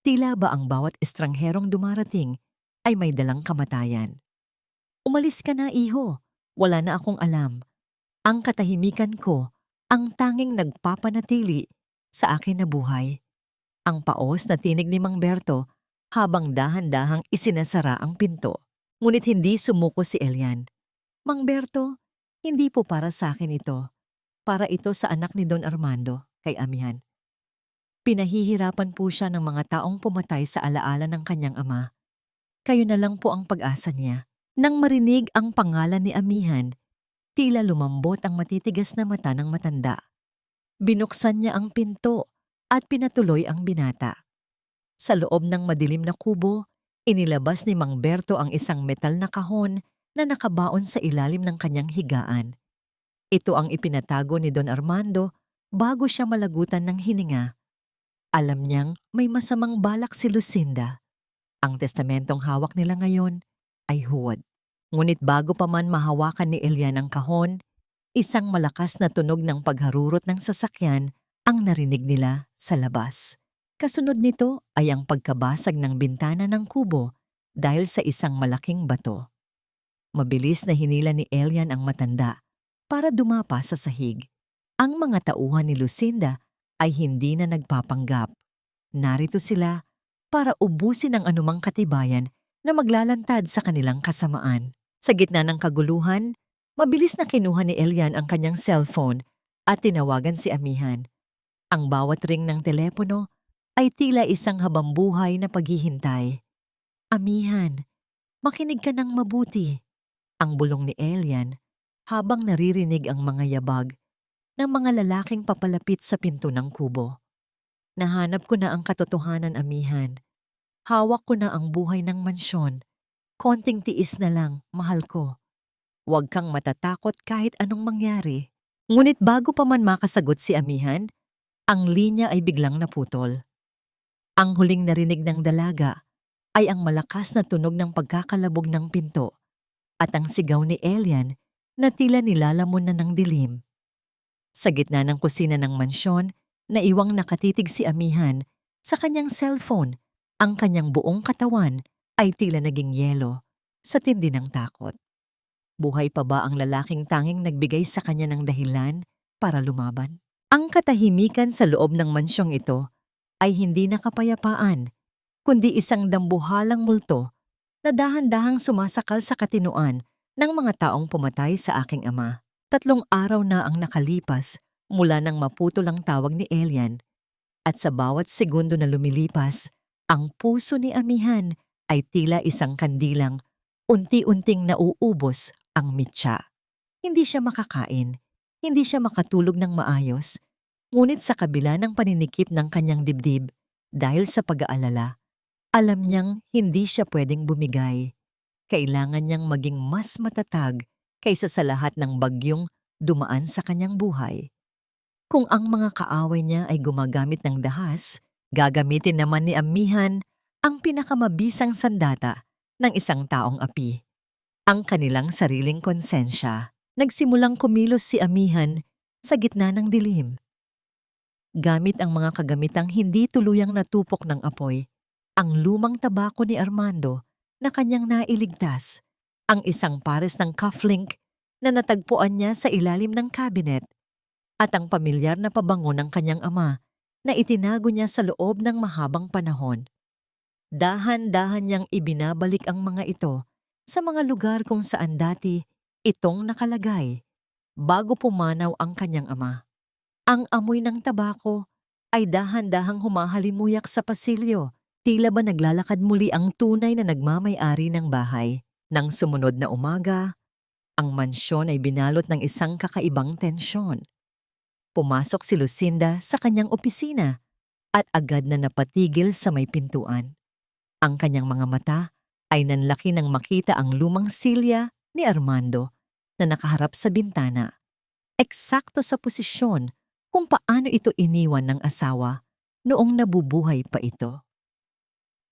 [SPEAKER 1] Tila ba ang bawat estrangherong dumarating ay may dalang kamatayan. Umalis ka na, iho. Wala na akong alam. Ang katahimikan ko ang tanging nagpapanatili sa akin na buhay. Ang paos na tinig ni Mang Berto habang dahan-dahang isinasara ang pinto. Ngunit hindi sumuko si Elian. Mang Berto, hindi po para sa akin ito. Para ito sa anak ni Don Armando, kay Amihan. Pinahihirapan po siya ng mga taong pumatay sa alaala ng kanyang ama. Kayo na lang po ang pag-asa niya. Nang marinig ang pangalan ni Amihan, tila lumambot ang matitigas na mata ng matanda. Binuksan niya ang pinto at pinatuloy ang binata. Sa loob ng madilim na kubo, inilabas ni Mang Berto ang isang metal na kahon na nakabaon sa ilalim ng kanyang higaan. Ito ang ipinatago ni Don Armando bago siya malagutan ng hininga. Alam niyang may masamang balak si Lucinda. Ang testamentong hawak nila ngayon ay huwad. Ngunit bago pa man mahawakan ni Elian ang kahon, isang malakas na tunog ng pagharurot ng sasakyan ang narinig nila sa labas. Kasunod nito ay ang pagkabasag ng bintana ng kubo dahil sa isang malaking bato. Mabilis na hinila ni Elian ang matanda para dumapa sa sahig. Ang mga tauhan ni Lucinda ay hindi na nagpapanggap. Narito sila para ubusin ang anumang katibayan na maglalantad sa kanilang kasamaan. Sa gitna ng kaguluhan, mabilis na kinuha ni Elian ang kanyang cellphone at tinawagan si Amihan. Ang bawat ring ng telepono ay tila isang habambuhay na paghihintay. Amihan, makinig ka ng mabuti. Ang bulong ni Elian habang naririnig ang mga yabag ng mga lalaking papalapit sa pinto ng kubo. Nahanap ko na ang katotohanan, Amihan. Hawak ko na ang buhay ng mansyon. Konting tiis na lang, mahal ko. Huwag kang matatakot kahit anong mangyari. Ngunit bago pa man makasagot si amihan, ang linya ay biglang naputol. Ang huling narinig ng dalaga ay ang malakas na tunog ng pagkakalabog ng pinto at ang sigaw ni Elian na tila nilalamon na ng dilim. Sa gitna ng kusina ng mansyon, naiwang nakatitig si amihan sa kanyang cellphone. Ang kanyang buong katawan ay tila naging yelo sa tindi ng takot. Buhay pa ba ang lalaking tanging nagbigay sa kanya ng dahilan para lumaban? Ang katahimikan sa loob ng mansyong ito ay hindi nakapayapaan, kundi isang dambuhalang multo na dahan-dahang sumasakal sa katinuan ng mga taong pumatay sa aking ama. 3 araw na ang nakalipas mula nang maputol ang tawag ni Elian, at sa bawat segundo na lumilipas, ang puso ni amihan ay tila isang kandilang unti-unting nauubos ang mitya. Hindi siya makakain, hindi siya makatulog ng maayos, ngunit sa kabila ng paninikip ng kanyang dibdib dahil sa pag-aalala, alam niyang hindi siya pwedeng bumigay. Kailangan niyang maging mas matatag kaysa sa lahat ng bagyong dumaan sa kanyang buhay. Kung ang mga kaaway niya ay gumagamit ng dahas, gagamitin naman ni amihan ang pinakamabisang sandata ng isang taong api, ang kanilang sariling konsensya. Nagsimulang kumilos si amihan sa gitna ng dilim. Gamit ang mga kagamitang hindi tuluyang natupok ng apoy, ang lumang tabako ni Armando na kanyang nailigtas, ang isang pares ng cufflink na natagpuan niya sa ilalim ng cabinet, at ang pamilyar na pabango ng kanyang ama na itinago niya sa loob ng mahabang panahon. Dahan-dahan niyang ibinabalik ang mga ito sa mga lugar kung saan dati itong nakalagay bago pumanaw ang kanyang ama. Ang amoy ng tabako ay dahan-dahang humahalimuyak sa pasilyo, tila ba naglalakad muli ang tunay na nagmamay-ari ng bahay. Nang sumunod na umaga, ang mansyon ay binalot ng isang kakaibang tensyon. Pumasok si Lucinda sa kanyang opisina at agad na napatigil sa may pintuan. Ang kanyang mga mata ay nanlaki nang makita ang lumang silya ni Armando na nakaharap sa bintana, eksakto sa posisyon kung paano ito iniwan ng asawa noong nabubuhay pa ito.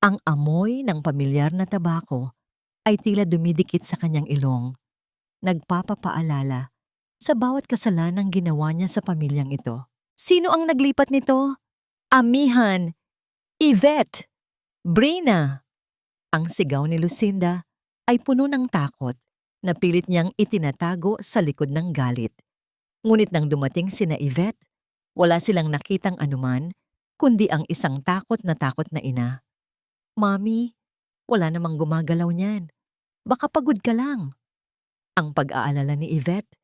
[SPEAKER 1] Ang amoy ng pamilyar na tabako ay tila dumidikit sa kanyang ilong, nagpapapaalala sa bawat kasalanang ginawa niya sa pamilyang ito. Sino ang naglipat nito? Amihan! Yvette! Brina! Ang sigaw ni Lucinda ay puno ng takot na pilit niyang itinatago sa likod ng galit. Ngunit nang dumating sina Yvette, wala silang nakitang anuman kundi ang isang takot na ina. Mami, wala namang gumagalaw niyan. Baka pagod ka lang. Ang pag-aalala ni Yvette,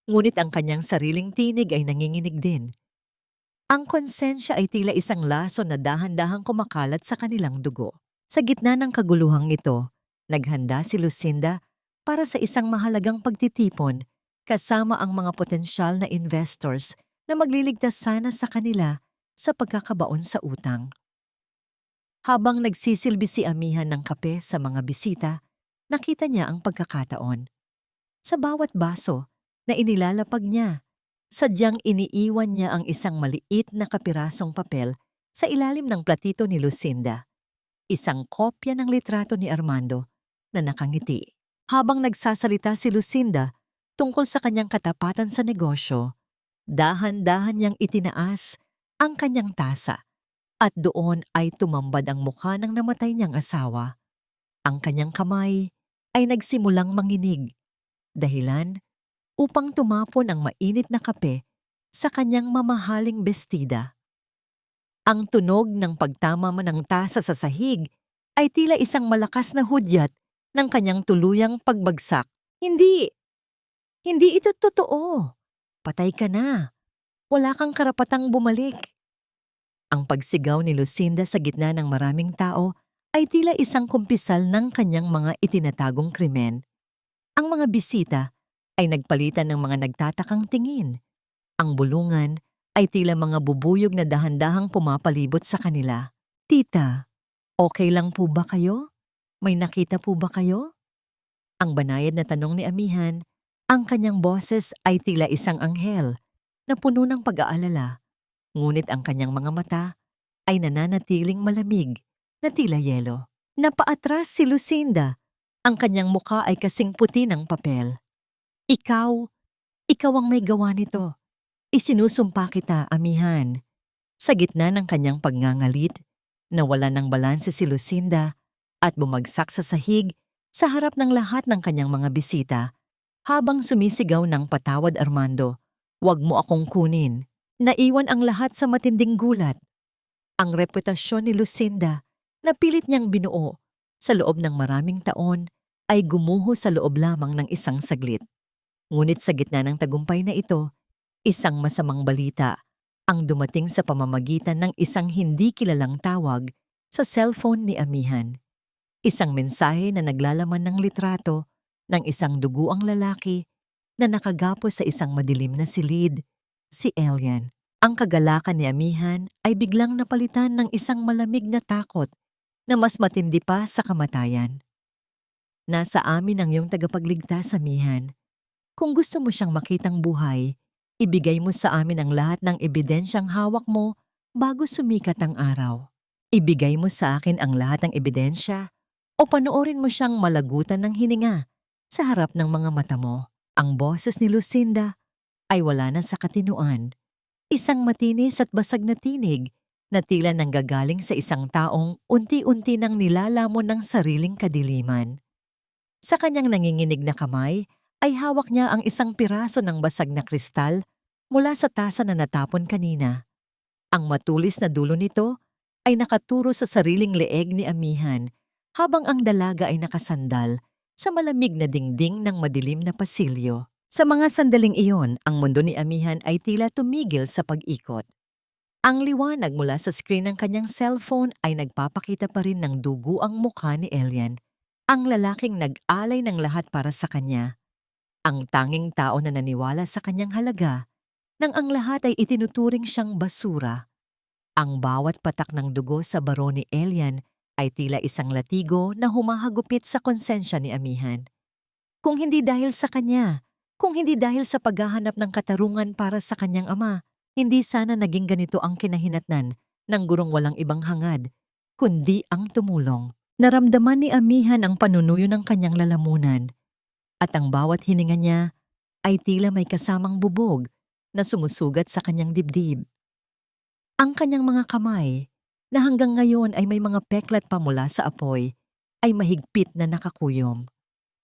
[SPEAKER 1] ngunit ang kanyang sariling tinig ay nanginginig din. Ang konsensya ay tila isang laso na dahan-dahang kumakalat sa kanilang dugo. Sa gitna ng kaguluhang ito, naghanda si Lucinda para sa isang mahalagang pagtitipon kasama ang mga potensyal na investors na magliligtas sana sa kanila sa pagkakabaon sa utang. Habang nagsisilbi si amihan ng kape sa mga bisita, nakita niya ang pagkakataon. Sa bawat baso na inilalapag niya, sadyang iniiwan niya ang isang maliit na kapirasong papel sa ilalim ng platito ni Lucinda. Isang kopya ng litrato ni Armando na nakangiti. Habang nagsasalita si Lucinda tungkol sa kanyang katapatan sa negosyo, dahan-dahan niyang itinaas ang kanyang tasa at doon ay tumambad ang mukha ng namatay niyang asawa. Ang kanyang kamay ay nagsimulang manginig, dahilan upang tumapon ang mainit na kape sa kanyang mamahaling bestida. Ang tunog ng pagtama ng tasa sa sahig ay tila isang malakas na hudyat ng kanyang tuluyang pagbagsak. Hindi! Hindi ito totoo! Patay ka na! Wala kang karapatang bumalik! Ang pagsigaw ni Lucinda sa gitna ng maraming tao ay tila isang kumpisal ng kanyang mga itinatagong krimen. Ang mga bisita ay nagpalitan ng mga nagtatakang tingin. Ang bulungan ay tila mga bubuyog na dahan-dahang pumapalibot sa kanila. Tita, okay lang po ba kayo? May nakita po ba kayo? Ang banayad na tanong ni amihan, ang kanyang boses ay tila isang anghel na puno ng pag-aalala, ngunit ang kanyang mga mata ay nananatiling malamig na tila yelo. Napaatras si Lucinda. Ang kanyang muka ay kasing puti ng papel. Ikaw, ikaw ang may gawa nito. Isinusumpa kita, amihan. Sa gitna ng kanyang pagngangalit, nawala ng balanse si Lucinda at bumagsak sa sahig sa harap ng lahat ng kanyang mga bisita habang sumisigaw ng patawad Armando. Huwag mo akong kunin. Naiwan ang lahat sa matinding gulat. Ang reputasyon ni Lucinda na pilit niyang binuo sa loob ng maraming taon ay gumuho sa loob lamang ng isang saglit. Ngunit sa gitna ng tagumpay na ito, isang masamang balita ang dumating sa pamamagitan ng isang hindi kilalang tawag sa cellphone ni amihan. Isang mensahe na naglalaman ng litrato ng isang duguang lalaki na nakagapos sa isang madilim na silid, si Elian. Ang kagalakan ni amihan ay biglang napalitan ng isang malamig na takot na mas matindi pa sa kamatayan. Nasa amin ang iyong tagapagligtas, amihan. Kung gusto mo siyang makitang buhay, ibigay mo sa amin ang lahat ng ebidensyang hawak mo bago sumikat ang araw. Ibigay mo sa akin ang lahat ng ebidensya o panoorin mo siyang malagutan ng hininga sa harap ng mga mata mo. Ang boses ni Lucinda ay wala na sa katinuan. Isang matinis at basag na tinig na tila nanggagaling sa isang taong unti-unti nang nilalamon ng sariling kadiliman. Sa kanyang nanginginig na kamay ay hawak niya ang isang piraso ng basag na kristal mula sa tasa na natapon kanina. Ang matulis na dulo nito ay nakaturo sa sariling leeg ni amihan habang ang dalaga ay nakasandal sa malamig na dingding ng madilim na pasilyo. Sa mga sandaling iyon, ang mundo ni amihan ay tila tumigil sa pag-ikot. Ang liwanag mula sa screen ng kanyang cellphone ay nagpapakita pa rin ng dugo ang mukha ni Elian, ang lalaking nag-alay ng lahat para sa kanya. Ang tanging tao na naniwala sa kanyang halaga nang ang lahat ay itinuturing siyang basura. Ang bawat patak ng dugo sa baro ni Elian ay tila isang latigo na humahagupit sa konsensya ni amihan. Kung hindi dahil sa kanya, kung hindi dahil sa paghahanap ng katarungan para sa kanyang ama, hindi sana naging ganito ang kinahinatnan ng gurong walang ibang hangad, kundi ang tumulong. Naramdaman ni amihan ang panunuyo ng kanyang lalamunan, at ang bawat hininga niya ay tila may kasamang bubog na sumusugat sa kanyang dibdib. Ang kanyang mga kamay, na hanggang ngayon ay may mga peklat pa mula sa apoy, ay mahigpit na nakakuyom.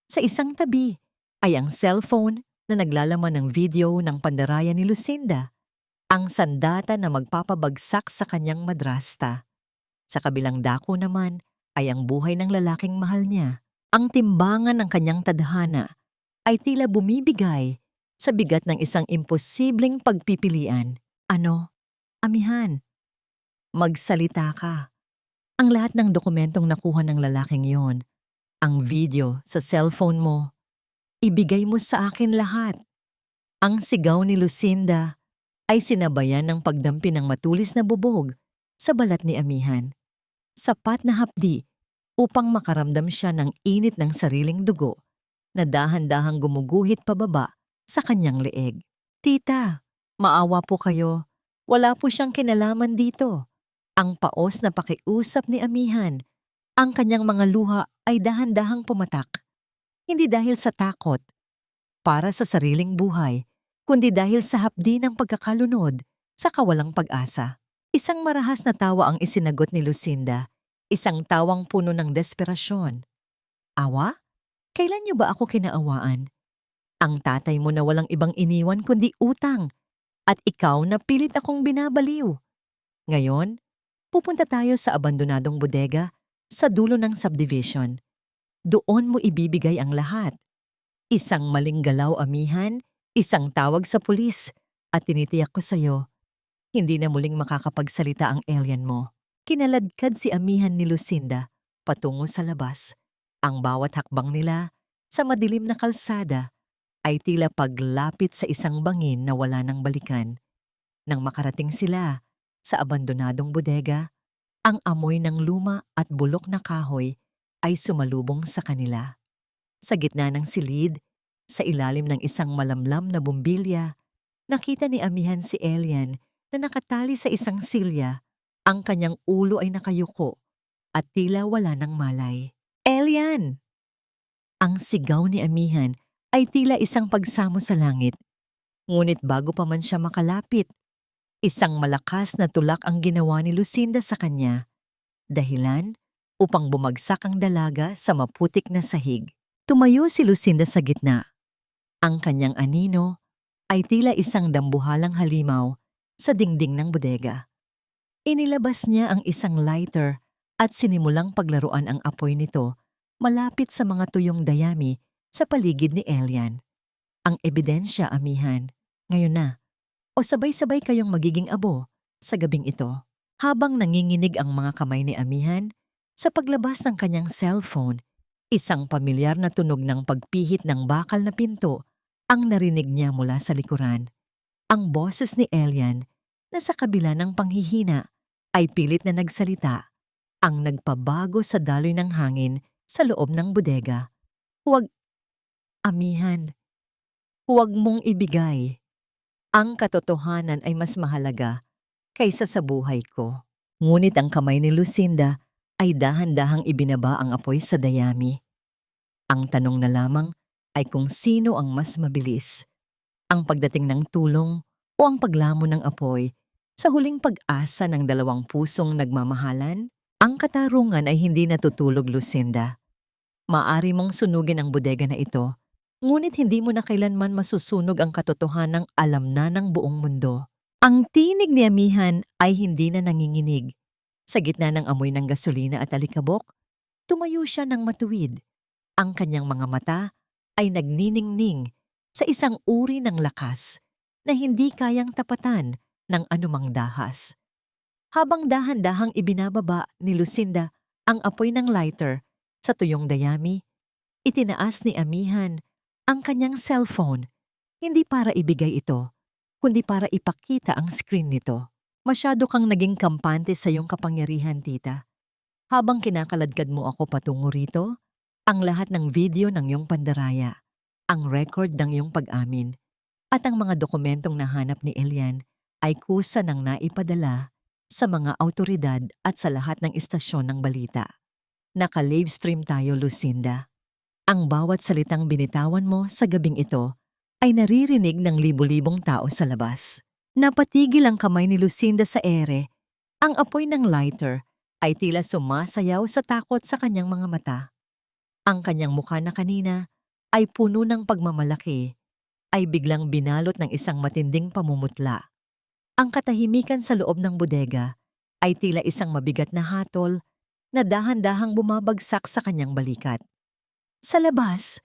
[SPEAKER 1] Sa isang tabi ay ang cellphone na naglalaman ng video ng pandaraya ni Lucinda, ang sandata na magpapabagsak sa kanyang madrasta. Sa kabilang dako naman ay ang buhay ng lalaking mahal niya. Ang timbangan ng kanyang tadhana ay tila bumibigay sa bigat ng isang imposibleng pagpipilian. Ano? Amihan, magsalita ka. Ang lahat ng dokumentong nakuha ng lalaking yon, ang video sa cellphone mo, ibigay mo sa akin lahat. Ang sigaw ni Lucinda ay sinabayan ng pagdampi ng matulis na bubog sa balat ni amihan. Sapat na hapdi upang makaramdam siya ng init ng sariling dugo na dahan-dahang gumuguhit pababa sa kanyang leeg. Tita, maawa po kayo. Wala po siyang kinalaman dito. Ang paos na pakiusap ni amihan, ang kanyang mga luha ay dahan-dahang pumatak. Hindi dahil sa takot para sa sariling buhay, kundi dahil sa hapdi ng pagkakalunod sa kawalang pag-asa. Isang marahas na tawa ang isinagot ni Lucinda, isang tawang puno ng desperasyon. Awa? Kailan niyo ba ako kinaawaan? Ang tatay mo na walang ibang iniwan kundi utang, at ikaw na pilit akong binabaliw. Ngayon, pupunta tayo sa abandonadong bodega sa dulo ng subdivision. Doon mo ibibigay ang lahat. Isang maling galaw, amihan, isang tawag sa pulis, at tinitiyak ko sa'yo, hindi na muling makakapagsalita ang alien mo. Kinaladkad si amihan ni Lucinda patungo sa labas. Ang bawat hakbang nila sa madilim na kalsada ay tila paglapit sa isang bangin na wala nang balikan. Nang makarating sila sa abandonadong bodega, ang amoy ng luma at bulok na kahoy ay sumalubong sa kanila. Sa gitna ng silid, sa ilalim ng isang malamlam na bumbilya, Nakita ni amihan si Elian na nakatali sa isang silya. Ang kanyang ulo ay nakayuko at tila wala ng malay. Elian! Ang sigaw ni amihan ay tila isang pagsamo sa langit. Ngunit bago pa man siya makalapit, isang malakas na tulak ang ginawa ni Lucinda sa kanya. Dahilan upang bumagsak ang dalaga sa maputik na sahig. Tumayo si Lucinda sa gitna. Ang kanyang anino ay tila isang dambuhalang halimaw sa dingding ng bodega. Inilabas niya ang isang lighter at sinimulang paglaruan ang apoy nito malapit sa mga tuyong dayami sa paligid ni Elian. Ang ebidensya, amihan, ngayon na, o sabay-sabay kayong magiging abo sa gabing ito. Habang nanginginig ang mga kamay ni amihan, sa paglabas ng kanyang cellphone, isang pamilyar na tunog ng pagpihit ng bakal na pinto ang narinig niya mula sa likuran. Ang boses ni Elian na sa kabila ng panghihina ay pilit na nagsalita, ang nagpabago sa daloy ng hangin sa loob ng bodega. Huwag, amihan, huwag mong ibigay. Ang katotohanan ay mas mahalaga kaysa sa buhay ko. Ngunit ang kamay ni Lucinda ay dahan-dahang ibinaba ang apoy sa dayami. Ang tanong na lamang ay kung sino ang mas mabilis, ang pagdating ng tulong o ang paglamon ng apoy sa huling pag-asa ng dalawang pusong nagmamahalan. Ang katarungan ay hindi natutulog, Lucinda. Maari mong sunugin ang bodega na ito, ngunit hindi mo na kailanman masusunog ang katotohanang alam na ng buong mundo. Ang tinig ni amihan ay hindi na nanginginig. Sa gitna ng amoy ng gasolina at alikabok, tumayo siya ng matuwid. Ang kanyang mga mata ay nagniningning sa isang uri ng lakas na hindi kayang tapatan ng anumang dahas. Habang dahan-dahang ibinababa ni Lucinda ang apoy ng lighter sa tuyong dayami, itinaas ni amihan ang kanyang cellphone, hindi para ibigay ito, kundi para ipakita ang screen nito. Masyado kang naging kampante sa iyong kapangyarihan, tita. Habang kinakaladkad mo ako patungo rito, ang lahat ng video ng iyong pandaraya, ang record ng iyong pag-amin, at ang mga dokumentong nahanap ni Elian ay kusa ng naipadala sa mga awtoridad at sa lahat ng istasyon ng balita. Naka-livestream tayo, Lucinda. Ang bawat salitang binitawan mo sa gabing ito ay naririnig ng libu-libong tao sa labas. Napatigil ang kamay ni Lucinda sa ere. Ang apoy ng lighter ay tila sumasayaw sa takot sa kanyang mga mata. Ang kanyang mukha na kanina ay puno ng pagmamalaki, ay biglang binalot ng isang matinding pamumutla. Ang katahimikan sa loob ng bodega ay tila isang mabigat na hatol na dahan-dahang bumabagsak sa kanyang balikat. Sa labas,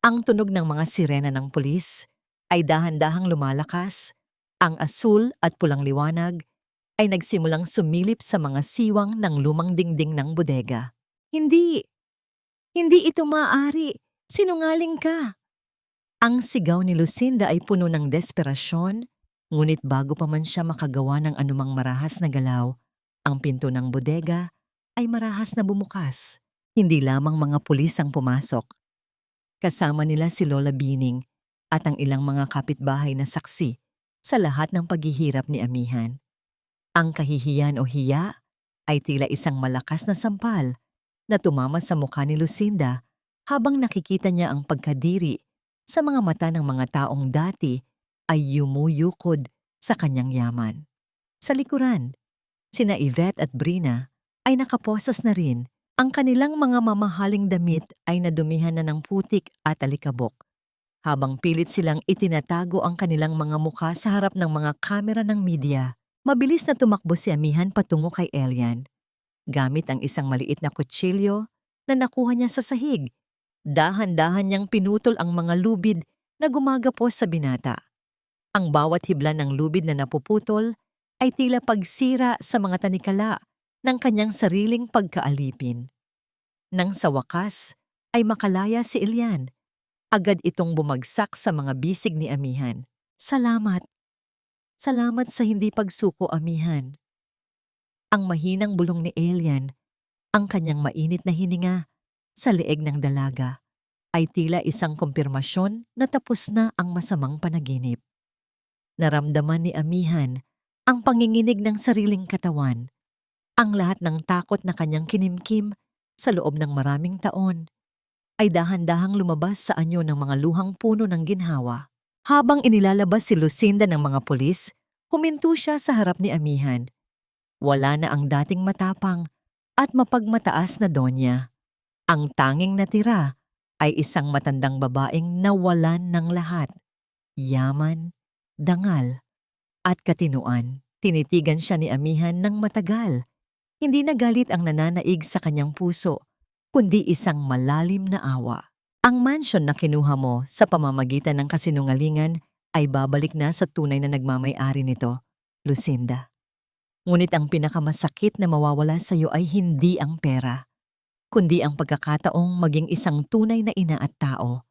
[SPEAKER 1] ang tunog ng mga sirena ng pulis ay dahan-dahang lumalakas. Ang asul at pulang liwanag ay nagsimulang sumilip sa mga siwang ng lumang dingding ng bodega. Hindi ito maaari. Sinungaling ka. Ang sigaw ni Lucinda ay puno ng desperasyon, ngunit bago pa man siya makagawa ng anumang marahas na galaw, ang pinto ng bodega ay marahas na bumukas. Hindi lamang mga pulis ang pumasok. Kasama nila si Lola Bining at ang ilang mga kapitbahay na saksi sa lahat ng paghihirap ni amihan. Ang kahihiyan o hiya ay tila isang malakas na sampal na tumama sa mukha ni Lucinda habang nakikita niya ang pagkadiri sa mga mata ng mga taong dati ay yumuyukod sa kanyang yaman. Sa likuran, sina Yvette at Brina ay nakaposas na rin. Ang kanilang mga mamahaling damit ay nadumihan na ng putik at alikabok. Habang pilit silang itinatago ang kanilang mga mukha sa harap ng mga kamera ng media, mabilis na tumakbo si amihan patungo kay Elian. Gamit ang isang maliit na kutsilyo na nakuha niya sa sahig, dahan-dahan niyang pinutol ang mga lubid na gumagapos sa binata. Ang bawat hibla ng lubid na napuputol ay tila pagsira sa mga tanikala ng kanyang sariling pagkaalipin. Nang sa wakas ay makalaya si Elian, agad itong bumagsak sa mga bisig ni amihan. Salamat. Salamat sa hindi pagsuko, amihan. Ang mahinang bulong ni Elian, ang kanyang mainit na hininga sa leeg ng dalaga, ay tila isang kumpirmasyon na tapos na ang masamang panaginip. Naramdaman ni Amihan ang panginginig ng sariling katawan, ang lahat ng takot na kanyang kinimkim sa loob ng maraming taon ay dahan-dahang lumabas sa anyo ng mga luhang puno ng ginhawa. Habang inilalabas si Lucinda ng mga pulis, huminto siya sa harap ni Amihan. Wala na ang dating matapang at mapagmataas na donya. Ang tanging natira ay isang matandang babaeng nawalan ng lahat. Yaman, dangal, at katinuan. Tinitigan siya ni Amihan ng matagal. Hindi na galit ang nananaig sa kanyang puso, kundi isang malalim na awa. Ang mansyon na kinuha mo sa pamamagitan ng kasinungalingan ay babalik na sa tunay na nagmamay-ari nito, Lucinda. Ngunit ang pinakamasakit na mawawala sa iyo ay hindi ang pera, kundi ang pagkakataong maging isang tunay na ina at tao.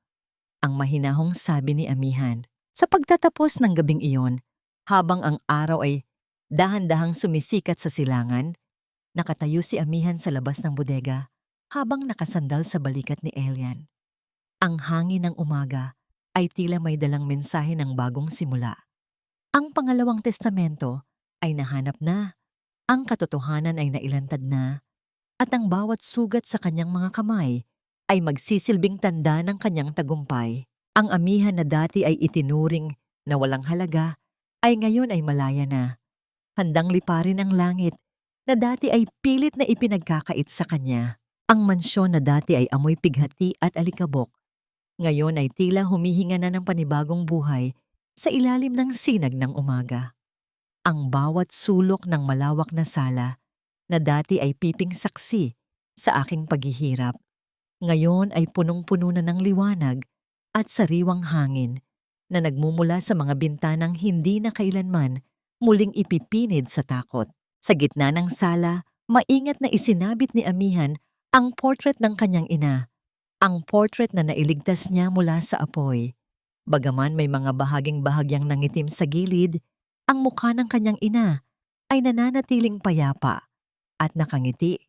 [SPEAKER 1] Ang mahinahong sabi ni Amihan. Sa pagtatapos ng gabing iyon, habang ang araw ay dahan-dahang sumisikat sa silangan, nakatayo si Amihan sa labas ng bodega habang nakasandal sa balikat ni Elian. Ang hangin ng umaga ay tila may dalang mensahe ng bagong simula. Ang pangalawang testamento ay nahanap na, ang katotohanan ay nailantad na, at ang bawat sugat sa kanyang mga kamay ay magsisilbing tanda ng kanyang tagumpay. Ang Amihan na dati ay itinuring na walang halaga ay ngayon ay malaya na. Handang liparin ang langit na dati ay pilit na ipinagkakait sa kanya. Ang mansyon na dati ay amoy pighati at alikabok, ngayon ay tila humihinga na ng panibagong buhay sa ilalim ng sinag ng umaga. Ang bawat sulok ng malawak na sala na dati ay piping saksi sa aking paghihirap, ngayon ay punong-puno na ng liwanag at sariwang hangin na nagmumula sa mga bintanang hindi na kailanman muling ipipinid sa takot. Sa gitna ng sala, maingat na isinabit ni Amihan ang portrait ng kanyang ina, ang portrait na nailigtas niya mula sa apoy. Bagaman may mga bahaging-bahagyang nangitim sa gilid, ang mukha ng kanyang ina ay nananatiling payapa at nakangiti.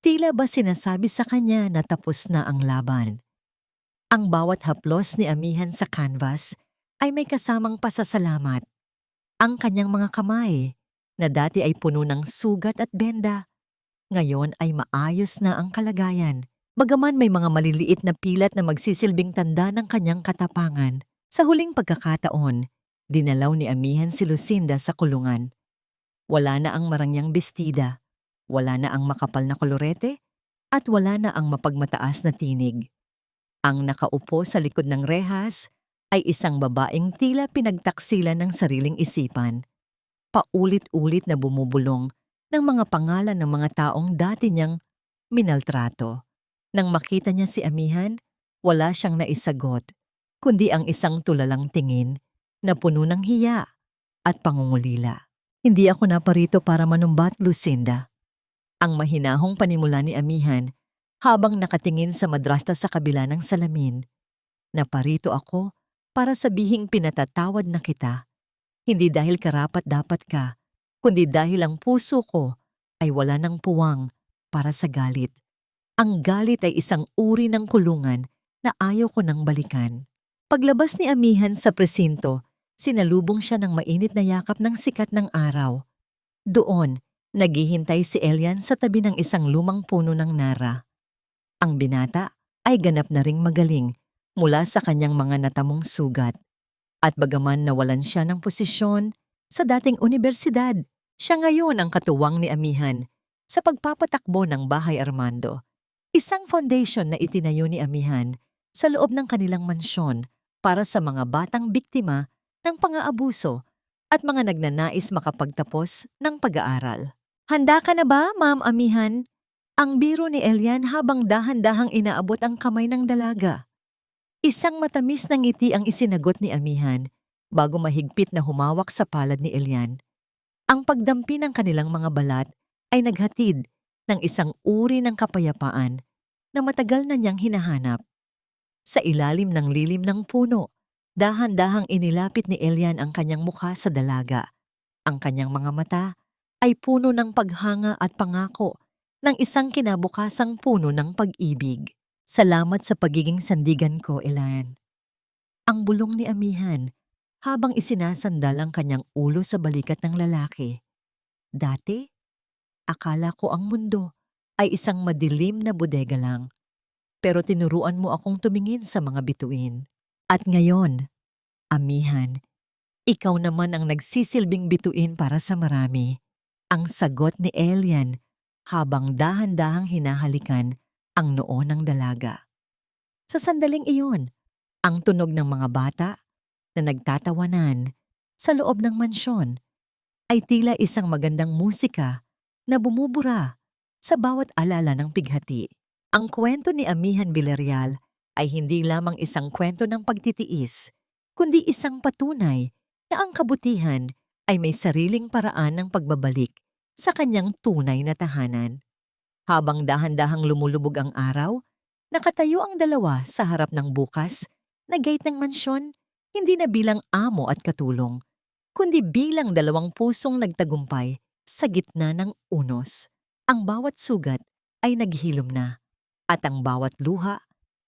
[SPEAKER 1] Tila ba sinasabi sa kanya na tapos na ang laban. Ang bawat haplos ni Amihan sa canvas ay may kasamang pasasalamat. Ang kanyang mga kamay, na dati ay puno ng sugat at benda, ngayon ay maayos na ang kalagayan. Bagaman may mga maliliit na pilat na magsisilbing tanda ng kanyang katapangan, sa huling pagkakataon, dinalaw ni Amihan si Lucinda sa kulungan. Wala na ang marangyang bestida, wala na ang makapal na kolorete, at wala na ang mapagmataas na tinig. Ang nakaupo sa likod ng rehas ay isang babaeng tila pinagtaksilan ng sariling isipan. Paulit-ulit na bumubulong ng mga pangalan ng mga taong dati niyang minaltrato. Nang makita niya si Amihan, wala siyang naisagot, kundi ang isang tulalang tingin na puno ng hiya at pangungulila. Hindi ako naparito para manumbat, Lucinda. Ang mahinahong panimula ni Amihan habang nakatingin sa madrasta sa kabila ng salamin. Naparito ako para sabihing pinatatawad na kita. Hindi dahil karapat-dapat ka, kundi dahil ang puso ko ay wala ng puwang para sa galit. Ang galit ay isang uri ng kulungan na ayaw ko nang balikan. Paglabas ni Amihan sa presinto, sinalubong siya ng mainit na yakap ng sikat ng araw. Doon, naghihintay si Elian sa tabi ng isang lumang puno ng nara. Ang binata ay ganap na ring magaling mula sa kanyang mga natamong sugat. At bagaman nawalan siya ng posisyon sa dating universidad, siya ngayon ang katuwang ni Amihan sa pagpapatakbo ng Bahay Armando. Isang foundation na itinayo ni Amihan sa loob ng kanilang mansyon para sa mga batang biktima ng pang-aabuso at mga nagnanais makapagtapos ng pag-aaral. Handa ka na ba, Ma'am Amihan? Ang biro ni Elian habang dahan-dahang inaabot ang kamay ng dalaga. Isang matamis na ngiti ang isinagot ni Amihan bago mahigpit na humawak sa palad ni Elian. Ang pagdampi ng kanilang mga balat ay naghatid ng isang uri ng kapayapaan na matagal na niyang hinahanap. Sa ilalim ng lilim ng puno, dahan-dahang inilapit ni Elian ang kanyang mukha sa dalaga. Ang kanyang mga mata ay puno ng paghanga at pangako ng isang kinabukasang puno ng pag-ibig. Salamat sa pagiging sandigan ko, Elian. Ang bulong ni Amihan habang isinasandal ang kanyang ulo sa balikat ng lalaki. Dati, akala ko ang mundo ay isang madilim na bodega lang. Pero tinuruan mo akong tumingin sa mga bituin. At ngayon, amihan, ikaw naman ang nagsisilbing bituin para sa marami. Ang sagot ni Elian habang dahan-dahang hinahalikan ang noo ng dalaga. Sa sandaling iyon, ang tunog ng mga bata na nagtatawanan sa loob ng mansyon ay tila isang magandang musika na bumubura sa bawat alala ng pighati. Ang kwento ni Amihan Villarreal ay hindi lamang isang kwento ng pagtitiis, kundi isang patunay na ang kabutihan ay may sariling paraan ng pagbabalik sa kanyang tunay na tahanan. Habang dahan-dahang lumulubog ang araw, nakatayo ang dalawa sa harap ng bukas na gate ng mansyon, hindi na bilang amo at katulong, kundi bilang dalawang pusong nagtagumpay sa gitna ng unos. Ang bawat sugat ay naghilom na, at ang bawat luha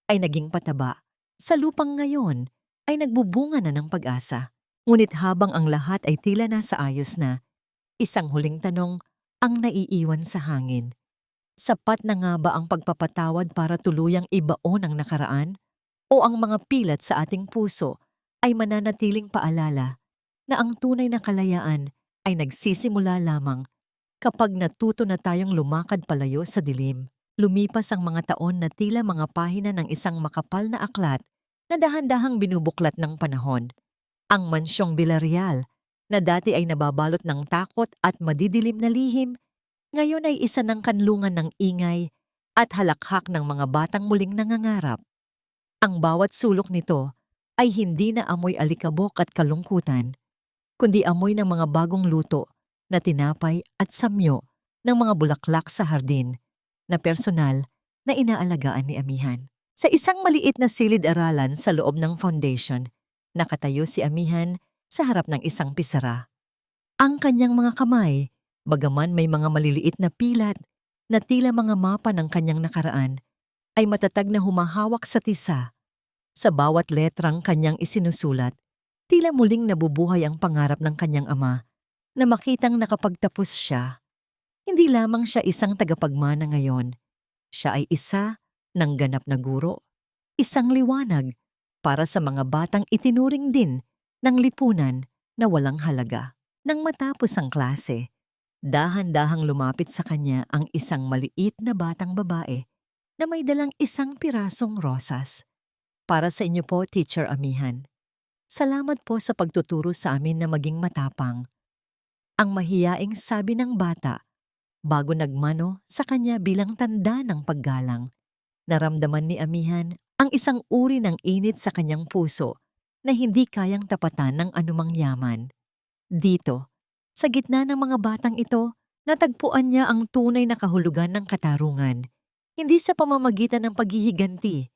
[SPEAKER 1] ay naging pataba. Sa lupang ngayon ay nagbubunga na ng pag-asa. Ngunit habang ang lahat ay tila nasa ayos na, isang huling tanong ang naiiwan sa hangin. Sapat na nga ba ang pagpapatawad para tuluyang ibaon ang nakaraan? O ang mga pilat sa ating puso ay mananatiling paalala na ang tunay na kalayaan ay nagsisimula lamang kapag natuto na tayong lumakad palayo sa dilim? Lumipas ang mga taon na tila mga pahina ng isang makapal na aklat na dahan-dahang binubuklat ng panahon. Ang mansyong Villarreal, na dati ay nababalot ng takot at madidilim na lihim, ngayon ay isa ng kanlungan ng ingay at halakhak ng mga batang muling nangangarap. Ang bawat sulok nito ay hindi na amoy alikabok at kalungkutan, kundi amoy ng mga bagong luto na tinapay at samyo ng mga bulaklak sa hardin na personal na inaalagaan ni Amihan. Sa isang maliit na silid-aralan sa loob ng foundation, nakatayo si Amihan sa harap ng isang pisara. Ang kanyang mga kamay, bagaman may mga maliliit na pilat na tila mga mapa ng kanyang nakaraan, ay matatag na humahawak sa tisa. Sa bawat letrang kanyang isinusulat, tila muling nabubuhay ang pangarap ng kanyang ama na makitang nakapagtapos siya. Hindi lamang siya isang tagapagmana ngayon. Siya ay isa ng ganap na guro, isang liwanag para sa mga batang itinuring din ng lipunan na walang halaga. Nang matapos ang klase, dahan-dahang lumapit sa kanya ang isang maliit na batang babae na may dalang isang pirasong rosas. Para sa inyo po, Teacher Amihan. Salamat po sa pagtuturo sa amin na maging matapang. Ang mahiyaing sabi ng bata bago nagmano sa kanya bilang tanda ng paggalang. Naramdaman ni Amihan ang isang uri ng init sa kanyang puso na hindi kayang tapatan ng anumang yaman. Dito, sa gitna ng mga batang ito, natagpuan niya ang tunay na kahulugan ng katarungan, hindi sa pamamagitan ng paghihiganti,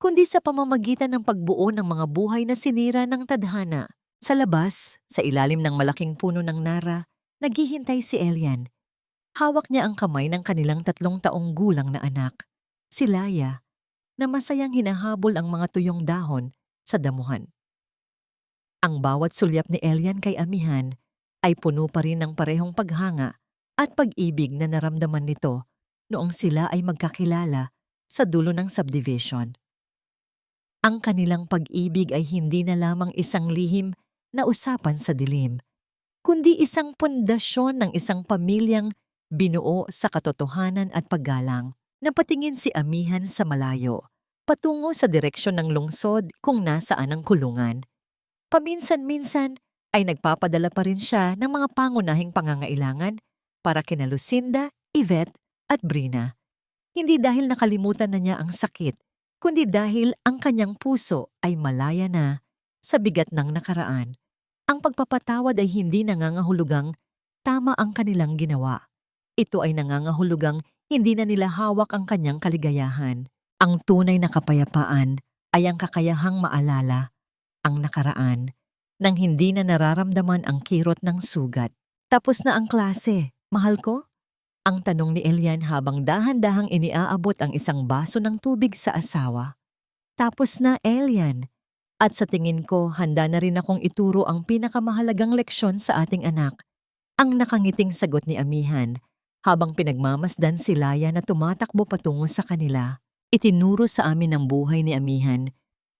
[SPEAKER 1] kundi sa pamamagitan ng pagbuo ng mga buhay na sinira ng tadhana. Sa labas, sa ilalim ng malaking puno ng nara, naghihintay si Elian. Hawak niya ang kamay ng kanilang 3 taong gulang na anak, si Laya, na masayang hinahabol ang mga tuyong dahon sa damuhan. Ang bawat sulyap ni Elian kay Amihan ay puno pa rin ng parehong paghanga at pag-ibig na naramdaman nito noong sila ay magkakilala sa dulo ng subdivision. Ang kanilang pag-ibig ay hindi na lamang isang lihim na usapan sa dilim, kundi isang pundasyon ng isang pamilyang binuo sa katotohanan at paggalang. Napatingin si Amihan sa malayo, patungo sa direksyon ng lungsod kung nasaan ang kulungan. Paminsan-minsan ay nagpapadala pa rin siya ng mga pangunahing pangangailangan para kina Lucinda, Yvette at Brina. Hindi dahil nakalimutan na niya ang sakit, kundi dahil ang kanyang puso ay malaya na sa bigat ng nakaraan. Ang pagpapatawad ay hindi nangangahulugang tama ang kanilang ginawa. Ito ay nangangahulugang hindi na nila hawak ang kanyang kaligayahan. Ang tunay na kapayapaan ay ang kakayahang maalala ang nakaraan nang hindi na nararamdaman ang kirot ng sugat. Tapos na ang klase, mahal ko? Ang tanong ni Elian habang dahan-dahang iniaabot ang isang baso ng tubig sa asawa. Tapos na, Elian. At sa tingin ko, handa na rin akong ituro ang pinakamahalagang leksyon sa ating anak. Ang nakangiting sagot ni amihan habang pinagmamasdan si Laya na tumatakbo patungo sa kanila. Itinuro sa amin ng buhay ni amihan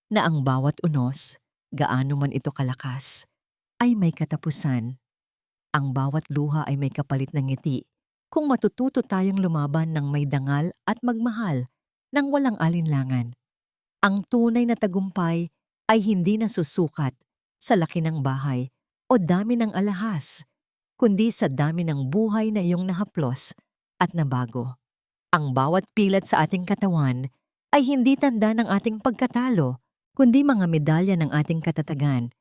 [SPEAKER 1] na ang bawat unos, gaano man ito kalakas, ay may katapusan. Ang bawat luha ay may kapalit ng ngiti kung matututo tayong lumaban ng may dangal at magmahal ng walang alinlangan. Ang tunay na tagumpay ay hindi nasusukat sa laki ng bahay o dami ng alahas, kundi sa dami ng buhay na iyong nahaplos at nabago. Ang bawat pilat sa ating katawan ay hindi tanda ng ating pagkatalo, kundi mga medalya ng ating katatagan,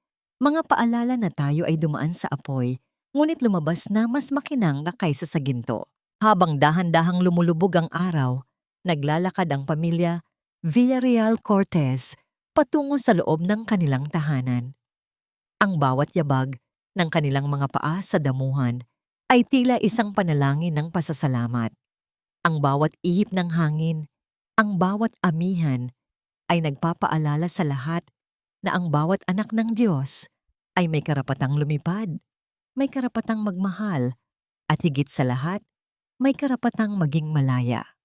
[SPEAKER 1] mga paalala na tayo ay dumaan sa apoy, ngunit lumabas na mas makinang kaysa sa ginto. Habang dahan-dahang lumulubog ang araw, naglalakad ang pamilya Villarreal Cortez patungo sa loob ng kanilang tahanan. Ang bawat yabag ng kanilang mga paa sa damuhan ay tila isang panalangin ng pasasalamat. Ang bawat ihip ng hangin, ang bawat amihan ay nagpapaalala sa lahat na ang bawat anak ng Diyos ay may karapatang lumipad, may karapatang magmahal, at higit sa lahat, may karapatang maging malaya.